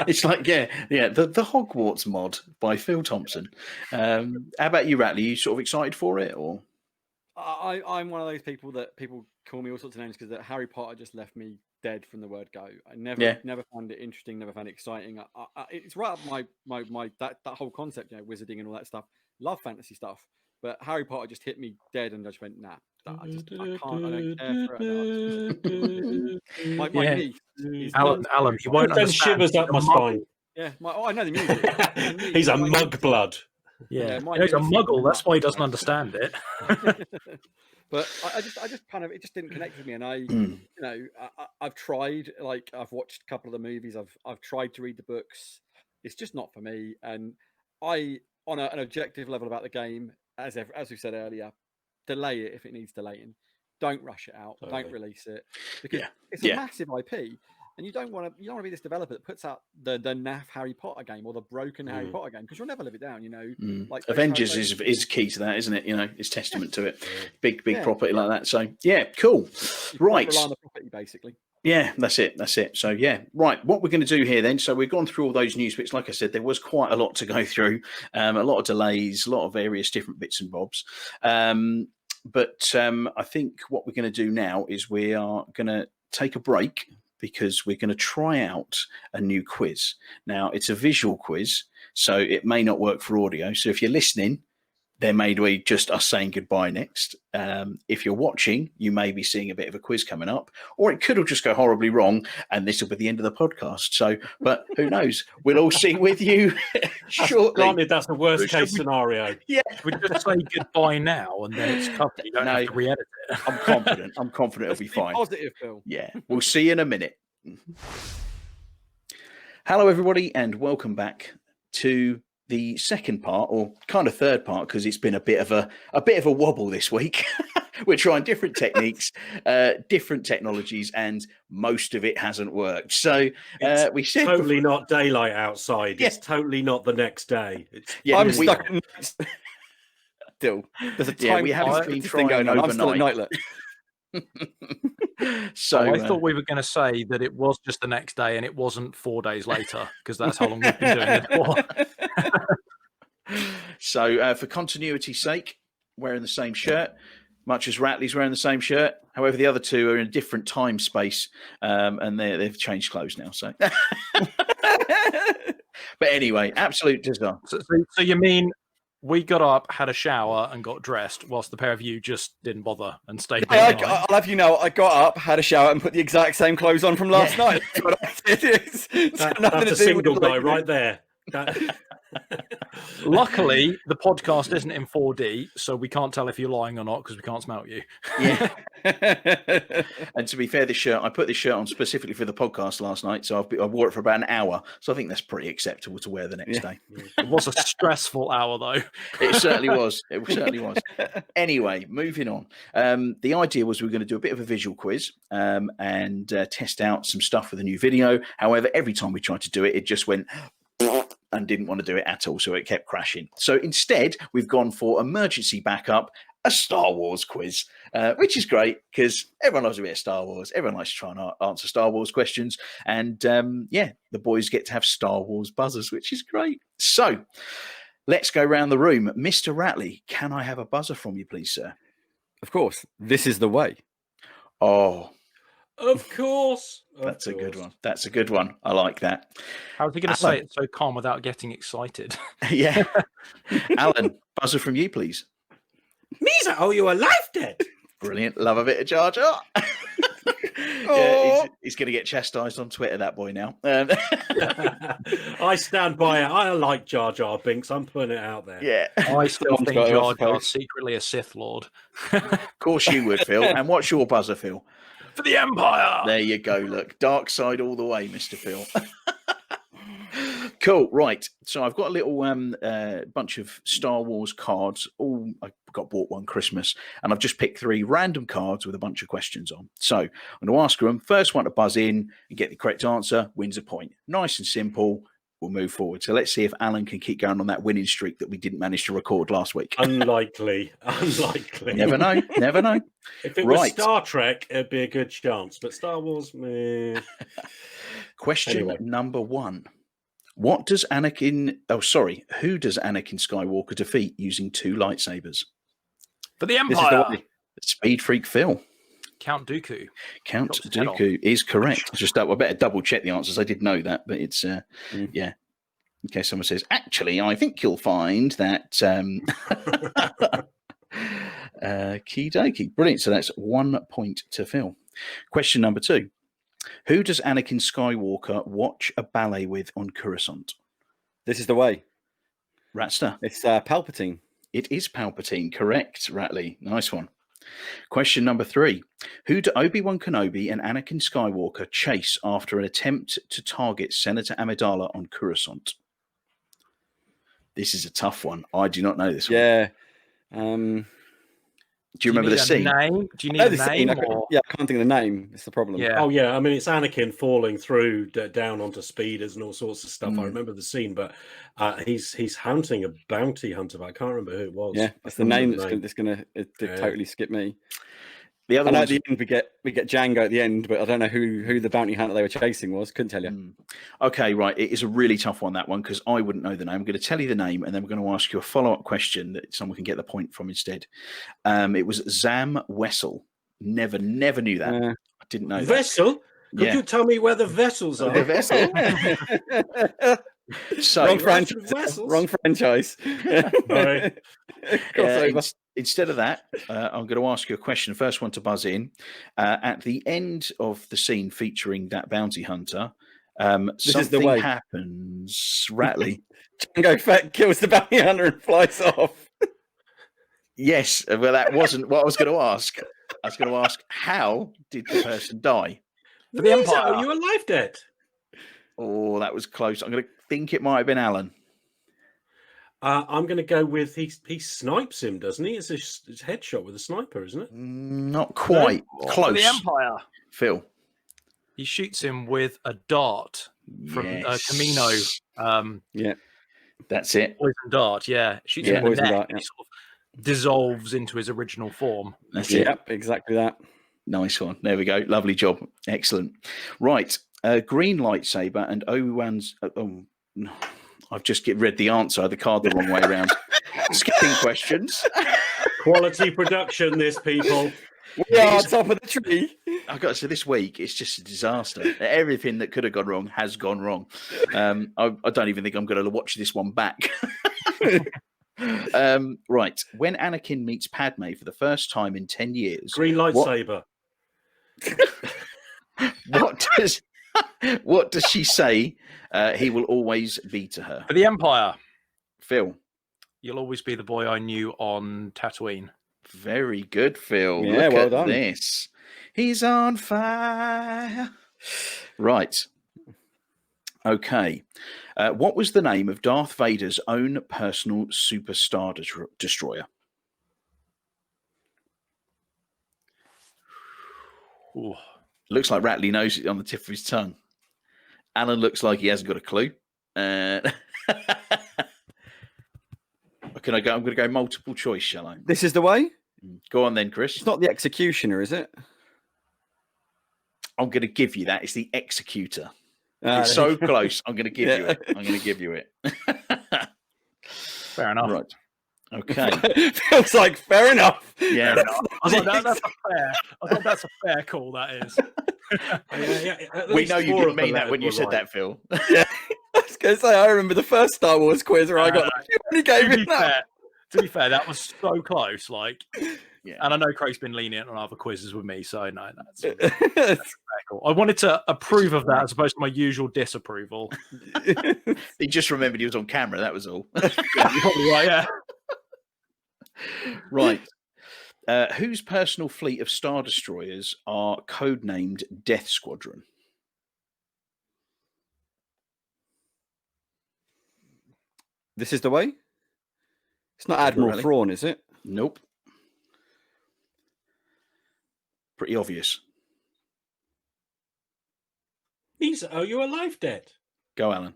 It's like the Hogwarts mod by Phil Thompson. How about you, Ratley? Are you sort of excited for it, or? I'm one of those people that people call me all sorts of names because Harry Potter just left me dead from the word go. I never found it interesting, never found it exciting. It's right up my that whole concept, wizarding and all that stuff. Love fantasy stuff, but Harry Potter just hit me dead, and I just went, nah. I can't. I don't care for it. My niece is Alan, you won't Then understand. shivers up my spine. Yeah, I know the music. He's a mug blood. Yeah, he's a muggle. That's why he doesn't understand it. But I just kind of, it just didn't connect with me, and I've tried. Like, I've watched a couple of the movies. I've tried to read the books. It's just not for me. And on an objective level about the game, as we said earlier, delay it if it needs delaying. Don't rush it out. Don't release it, because it's a massive IP. And you don't want to be this developer that puts out the naff Harry Potter game or the broken Harry Potter game, because you'll never live it down. Like Avengers is key to that, isn't it? It's testament to it. Big property like that. So cool. Right. Rely on the property, basically. Yeah, that's it. So right. What we're going to do here then? So we've gone through all those news bits. Like I said, there was quite a lot to go through. A lot of delays, a lot of various different bits and bobs. But I think what we're going to do now is we are going to take a break, because we're going to try out a new quiz. Now, it's a visual quiz, so it may not work for audio. So if you're listening, there may be just us saying goodbye next. If you're watching, you may be seeing a bit of a quiz coming up, or it could all just go horribly wrong, and this will be the end of the podcast. So, but who knows? We'll all see with you shortly. Granted, that's the worst case scenario. Yeah. We just say goodbye now, and then it's covered. You don't have to re-edit it. I'm confident it'll be fine. Positive, Phil. Yeah, we'll see you in a minute. Hello, everybody, and welcome back to the second part, or kind of third part, because it's been a bit of a wobble this week. We're trying different techniques, different technologies, and most of it hasn't worked. So we said totally not daylight outside. It's totally not the next day. I'm stuck. still. There's a time. Yeah, we haven't clock been this thing trying on. I'm still at overnight. Nightlet. So I thought we were going to say that it was just the next day and it wasn't 4 days later, because that's how long we've been doing it for. So, for continuity's sake, wearing the same shirt, much as Ratley's wearing the same shirt. However, the other two are in a different time space, and they've changed clothes now. So, but anyway, absolute disaster. So you mean we got up, had a shower, and got dressed, whilst the pair of you just didn't bother and stayed? I'll have you know, I got up, had a shower, and put the exact same clothes on from last night. That's what I did. That's a single guy right there. Luckily, the podcast isn't in 4D, so we can't tell if you're lying or not because we can't smell you. Yeah. And to be fair, I put this shirt on specifically for the podcast last night, so I wore it for about an hour. So I think that's pretty acceptable to wear the next day. It was a stressful hour, though. It certainly was. It certainly was. Anyway, moving on. The idea was we were going to do a bit of a visual quiz and test out some stuff with a new video. However, every time we tried to do it, it just went and didn't want to do it at all, so it kept crashing. So instead, we've gone for emergency backup, a Star Wars quiz, which is great because everyone loves a bit of Star Wars. Everyone likes to try and answer Star Wars questions. And the boys get to have Star Wars buzzers, which is great. So let's go around the room. Mr. Ratley, can I have a buzzer from you, please, sir? Of course, this is the way. Oh, Of course. that's a good one. That's a good one. I like that. How are you going to say it so calm without getting excited? Yeah. Alan, buzzer from you, please. Means I owe you a life debt. Brilliant. Love a bit of Jar Jar. Yeah, he's going to get chastised on Twitter, that boy, now. I stand by it. I like Jar Jar Binks. I'm putting it out there. Yeah. I still think got it, I Jar Jar's suppose. secretly a Sith Lord. Of course you would, Phil. And what's your buzzer, Phil? For the Empire! There you go. Look, dark side all the way, Mr. Phil. Cool. Right. So I've got a little bunch of Star Wars cards. I got bought one Christmas, and I've just picked 3 random cards with a bunch of questions on. So I'm going to ask them. First one to buzz in and get the correct answer wins a point. Nice and simple. We'll move forward. So let's see if Alan can keep going on that winning streak that we didn't manage to record last week. Unlikely. Never know. Never know. If it was Star Trek, it'd be a good chance. But Star Wars, meh. Question number 1. Who does Anakin Skywalker defeat using 2 lightsabers? For the Empire! Speed Freak Phil. Count Dooku. Count Dooku is correct. I better double check the answers. I did know that, but it's yeah. In case someone says, actually, I think you'll find that key dokey. Brilliant. So that's 1 point to Phil. Question number 2. Who does Anakin Skywalker watch a ballet with on Coruscant? This is the way. Ratster. It's Palpatine. It is Palpatine. Correct, Ratley. Nice one. Question number 3. Who do Obi-Wan Kenobi and Anakin Skywalker chase after an attempt to target Senator Amidala on Coruscant? This is a tough one. I do not know this one. Yeah. Do you remember the scene? Name? Do you need a name? Yeah, I can't think of the name. It's the problem. Yeah. Oh, yeah. I mean, it's Anakin falling through down onto speeders and all sorts of stuff. I remember the scene, but he's hunting a bounty hunter. But I can't remember who it was. Yeah, it's the name that's going to totally skip me. The other I know at the end we get Django at the end, but I don't know who the bounty hunter they were chasing was. Couldn't tell you. Okay, right. It is a really tough one, that one, because I wouldn't know the name. I'm going to tell you the name, and then we're going to ask you a follow-up question that someone can get the point from instead. It was Zam Wessel. Never knew that. I didn't know that. Vessel? Could you tell me where the vessels are? The vessel? So, wrong franchise. Instead of that, I'm going to ask you a question. First one to buzz in. At the end of the scene featuring that bounty hunter, something happens. Ratley. Django Fett kills the bounty hunter and flies off. Yes, well, that wasn't what I was going to ask. I was going to ask, how did the person die? For the Empire. You a life debt. Oh, that was close. I'm going to think it might have been Alan. I'm going to go with he snipes him, doesn't he? It's his headshot with a sniper, isn't it? Not quite. No. Close. For the Empire. Phil. He shoots him with a dart from Camino. Yeah. That's it. Poison dart, yeah. Shoots him in the neck. Dart, and he sort of dissolves into his original form. That's it. Yep, exactly that. Nice one. There we go. Lovely job. Excellent. Right. Green lightsaber and Obi-Wan's. No. I've just read the answer. I had the card the wrong way around. Skipping questions. Quality production, this people. We are top of the tree. I've got to say, this week it's just a disaster. Everything that could have gone wrong has gone wrong. I don't even think I'm going to watch this one back. Right. When Anakin meets Padme for the first time in 10 years, Green lightsaber. What does she say he will always be to her? For the Empire, Phil. you'll always be the boy I knew on Tatooine. Very good, Phil. Yeah, Look well at done. this. He's on fire. Right. Okay. What was the name of Darth Vader's own personal super star destroyer? Ooh. Looks like Ratley knows it on the tip of his tongue. Alan looks like he hasn't got a clue. Can I go? I'm going to go multiple choice, shall I? This is the way? Go on then, Chris. It's not the executioner, is it? I'm going to give you that. It's the executor. It's so close. I'm going to give you it. I'm going to give you it. Fair enough. Right. Okay. Feels like fair enough. Yeah. I thought that's a fair call, that is. We know you didn't mean that when you said that, Phil. Yeah. I was going to say, I remember the first Star Wars quiz where I got you only gave me that. To be fair, that was so close. Like, Yeah. and I know Craig's been lenient on other quizzes with me, so no, that's fair call. I wanted to approve of that as opposed to my usual disapproval. He just remembered he was on camera. That was all. Yeah, you're probably right. Yeah. Right. Whose personal fleet of Star Destroyers are codenamed Death Squadron? This is the way? It's not Admiral Really? Thrawn, is it? Nope. Pretty obvious. Lisa, are you a life debt? Go, Alan.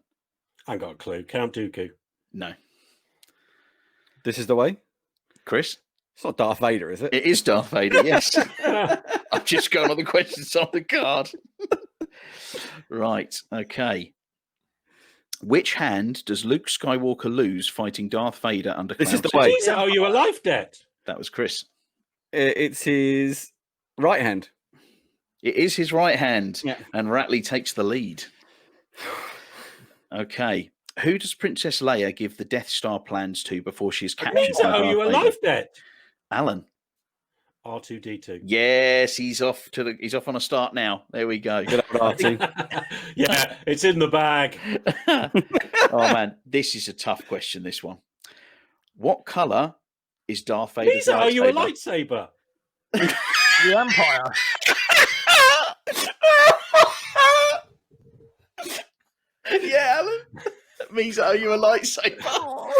I ain't got a clue. Count Dooku. No. This is the way? Chris? It's not Darth Vader, is it? It is Darth Vader, yes. I'm just going on the questions on the card. Right. Okay. Which hand does Luke Skywalker lose fighting Darth Vader under This is Cloud the way. Lisa, are you a life debt? That was Chris. It's his right hand. It is his right hand, Yeah. and Ratley takes the lead. Okay. Who does Princess Leia give the Death Star plans to before she is captured Lisa, by are you a Darth Vader? life debt? Alan. R2D2. Yes, he's off on a start now. There we go. Good old Artie. Yeah, it's in the bag. Oh man, this is a tough question. This one. What color is Darth Vader's Lisa, are you a lightsaber? lightsaber? The Empire. Yeah, Alan. That means are you a lightsaber?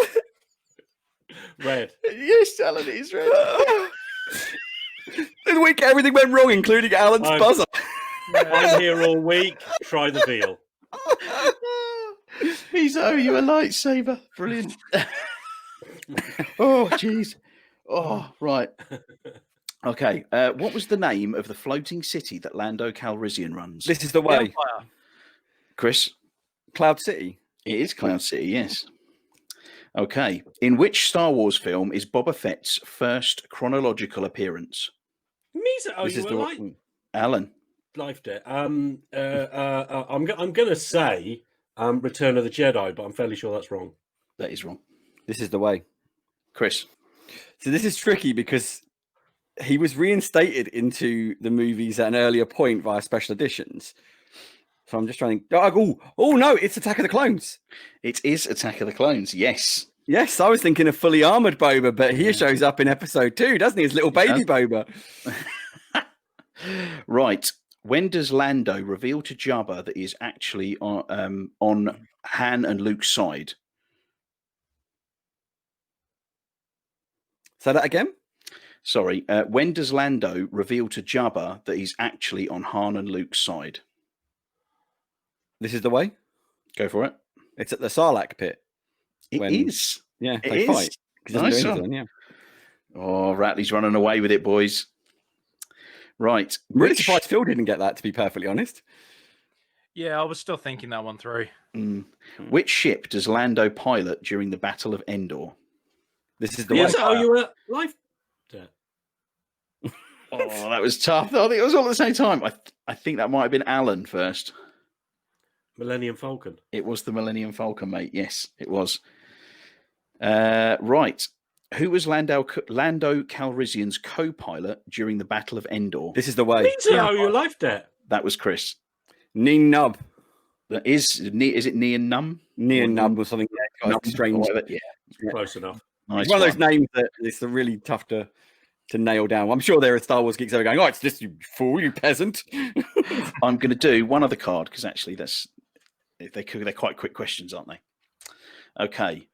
Red. Yes, Alan, it is red. The week everything went wrong, including Alan's I'm- buzzer. I'm here all week. Try the veal. He's are you a lightsaber? Brilliant. Oh, jeez. Oh, right. Okay. What was the name of the floating city that Lando Calrissian runs? This is the The way. Empire. Chris? Cloud City. It is Cloud City, yes. Okay. In which Star Wars film is Boba Fett's first chronological appearance? Lisa, are This you is a the Alan? life debt? I'm going to say Return of the Jedi, but I'm fairly sure that's wrong. That is wrong. This is the way. Chris? So this is tricky because he was reinstated into the movies at an earlier point via special editions. So I'm just trying to. Oh no! It's Attack of the Clones. It is Attack of the Clones, yes. Yes, I was thinking of fully armored Boba, but he shows up in episode 2, doesn't he? His little baby Boba. Right. When does Lando reveal to Jabba that he is actually on Han and Luke's side? Say that again. Sorry. When does Lando reveal to Jabba that he's actually on Han and Luke's side? This is the way. Go for it. It's at the Sarlacc pit. It When- is. Yeah, It they is. fight. 'Cause he doesn't Nice do one. anything, yeah. Oh, Ratley's running away with it, boys. Right. I'm really surprised Phil didn't get that, to be perfectly honest. Yeah, I was still thinking that one through. Which ship does Lando pilot during the Battle of Endor? This is the Yes, one. are you a life debt? Oh, that was tough. I think it was all at the same time. I think that might have been Alan first. Millennium Falcon. It was the Millennium Falcon, mate. Yes, it was. Right. Who was Lando Calrissian's co-pilot during the Battle of Endor? This is the way. Means are you a life debt? That was Chris. Neen Nub. That is it Nean Num? Neen Nub or something. Num, Strange. Yeah. Close enough. Nice It's one of those names that it's really tough to nail down. I'm sure there are Star Wars geeks that are going, "Oh, it's just you fool, you peasant." I'm going to do one other card because actually they're quite quick questions, aren't they? Okay.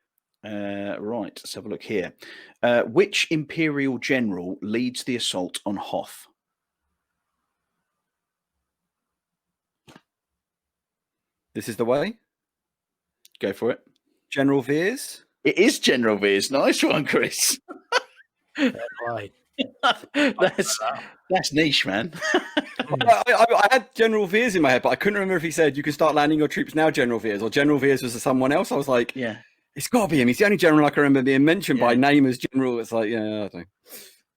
Right. Let's have a look here. Which Imperial general leads the assault on Hoth? This is the way. Go for it. General Veers. It is General Veers. Nice one, Chris. Right. That's niche, man. I had General Veers in my head, but I couldn't remember if he said you can start landing your troops now, General Veers, or General Veers was someone else. I was like, Yeah. It's got to be him. He's the only general I can remember being mentioned by name as general. It's like, yeah, I don't know.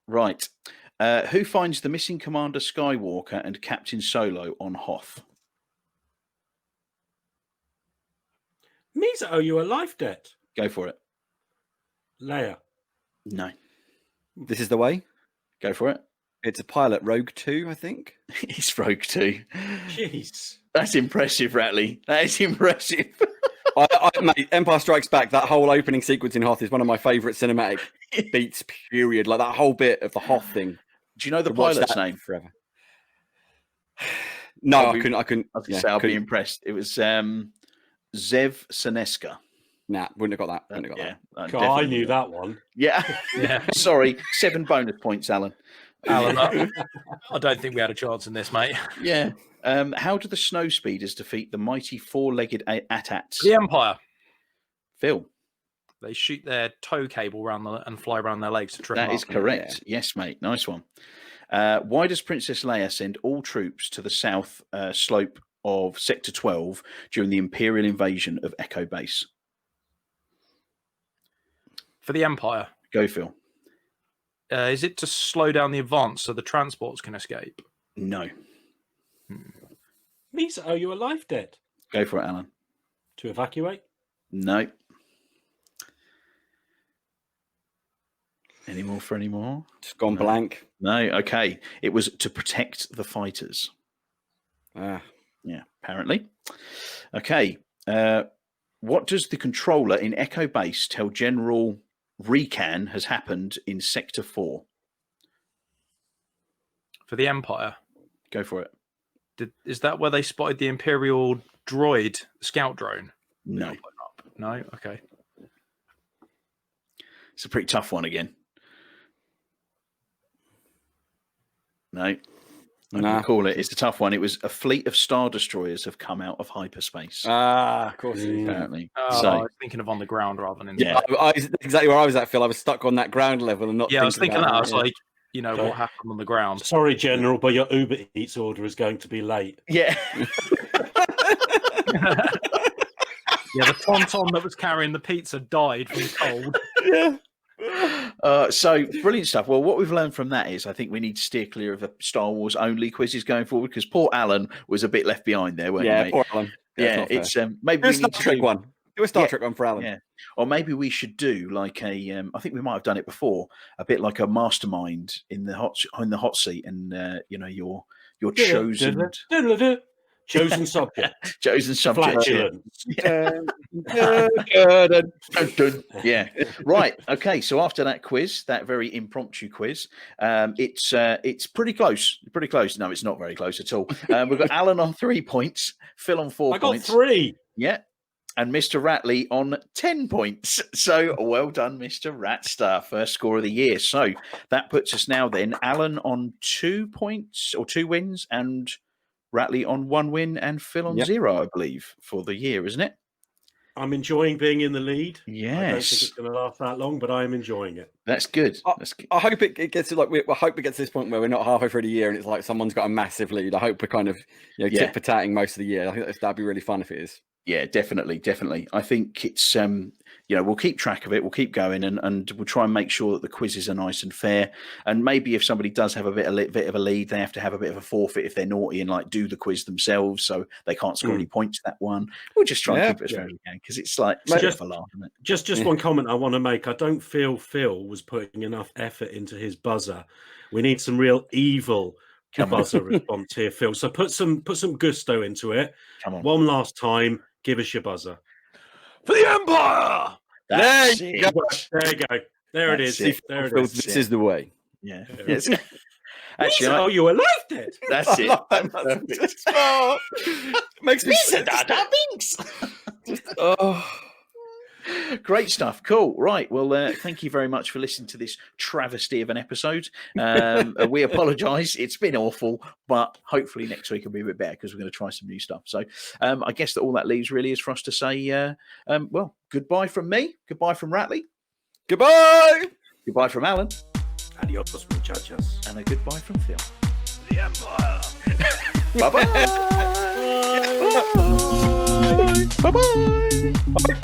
Right. Who finds the missing Commander Skywalker and Captain Solo on Hoth? Means owe you a life debt. Go for it. Leia. No. This is the way. Go for it. It's a pilot, Rogue 2, I think. It's Rogue 2. Jeez. That's impressive, Ratley. That is impressive. Mate, Empire Strikes Back, that whole opening sequence in Hoth is one of my favourite cinematic beats, period. Like that whole bit of the Hoth thing. Do you know the Could watch pilot's that name? forever. No, I'll I be- couldn't. I was going to say, I'll be impressed. It was Zev Seneska. Nah, wouldn't have got that. Wouldn't have got Yeah. that. God, I knew that one. Yeah. Yeah. Sorry. 7 bonus points, Alan. Alan, I don't think we had a chance in this, mate. Yeah. How do the snow speeders defeat the mighty 4-legged AT-ATs? The Empire. Phil. They shoot their tow cable around and fly around their legs to trip That them is up. correct. Yes, mate. Nice one. Why does Princess Leia send all troops to the south slope of Sector 12 during the Imperial invasion of Echo Base? For the Empire. Go, Phil. Is it to slow down the advance so the transports can escape? No. Means owe you a life debt. Go for it, Alan. To evacuate. No. Any more for any more? Just gone No. blank. No. Okay. It was to protect the fighters. Ah. Yeah, apparently. Okay. What does the controller in Echo Base tell General Recan has happened in Sector 4? For the Empire. Go for it. Is that where they spotted the Imperial droid scout drone? No. No? Okay. It's a pretty tough one again. No. I Nah. can call it. It's a tough one. It was a fleet of Star Destroyers have come out of hyperspace, Of course. apparently. Oh, I So, was thinking of on the ground rather than in Yeah. That's exactly where I was at, Phil. I was stuck on that ground level and not. Yeah, I was thinking that. I was about like, you know, what happened on the ground? Sorry, General, but your Uber Eats order is going to be late. yeah. Yeah, the Tauntaun that was carrying the pizza died from cold. So brilliant stuff. Well, what we've learned from that is I think we need to steer clear of the Star Wars only quizzes going forward because poor Alan was a bit left behind there, weren't you, Yeah, mate? poor Alan. Yeah, it's it's maybe do a we Star need to Trek do- one. Do a Star Yeah. Trek one for Alan. Yeah, or maybe we should do like a. I think we might have done it before, a bit like a mastermind in the hot seat, and you know your chosen Chosen subject. chosen subject. Yeah. Flatulence. Yeah. Right. Okay. So after that quiz, that very impromptu quiz, it's pretty close. Pretty close. No, it's not very close at all. We've got Alan on 3 points, Phil on 4 I got points. 3. Yeah. And Mr. Ratley on 10 points. So well done, Mr. Ratstar. First score of the year. So that puts us now then, Alan on 2 points or 2 wins and Ratley on 1 win and Phil on 0, I believe, for the year, isn't it? I'm enjoying being in the lead. I don't think Yes, it's going to last that long, but I am enjoying it. that's good. That's good. I hope it gets to like I hope it gets to this point where we're not halfway through the year and it's like someone's got a massive lead. I hope we're kind of Yeah. tit for tatting most of the year. I think that'd be really fun if it is. Yeah, definitely. I think it's we'll keep track of it. We'll keep going, and we'll try and make sure that the quizzes are nice and fair. And maybe if somebody does have a bit of a lead, they have to have a bit of a forfeit if they're naughty and like do the quiz themselves, so they can't score any points that one. We'll just try and keep it as fair as we can because it's like it's a bit of a laugh, isn't it? Just one comment I want to make. I don't feel Phil was putting enough effort into his buzzer. We need some real evil buzzer response here, Phil. So put some gusto into it. Come on. One last time. Give us your buzzer. For the Empire! That's There you it. go. There you go. There it That's is. it. There it Phil, is. this is the way. Yeah. There Yes. it Actually, Oh, you were like it. that's I it. love that That's message. perfect. Oh, makes me Binks. Oh. Great stuff. Cool. Right. Well, thank you very much for listening to this travesty of an episode. We apologise. It's been awful, but hopefully next week will be a bit better because we're going to try some new stuff. So I guess that all that leaves really is for us to say, well, goodbye from me. Goodbye from Ratley. Goodbye. Goodbye from Alan. Adios, muchachos. And a goodbye from Phil. The Empire! Bye-bye. Bye-bye. Bye-bye.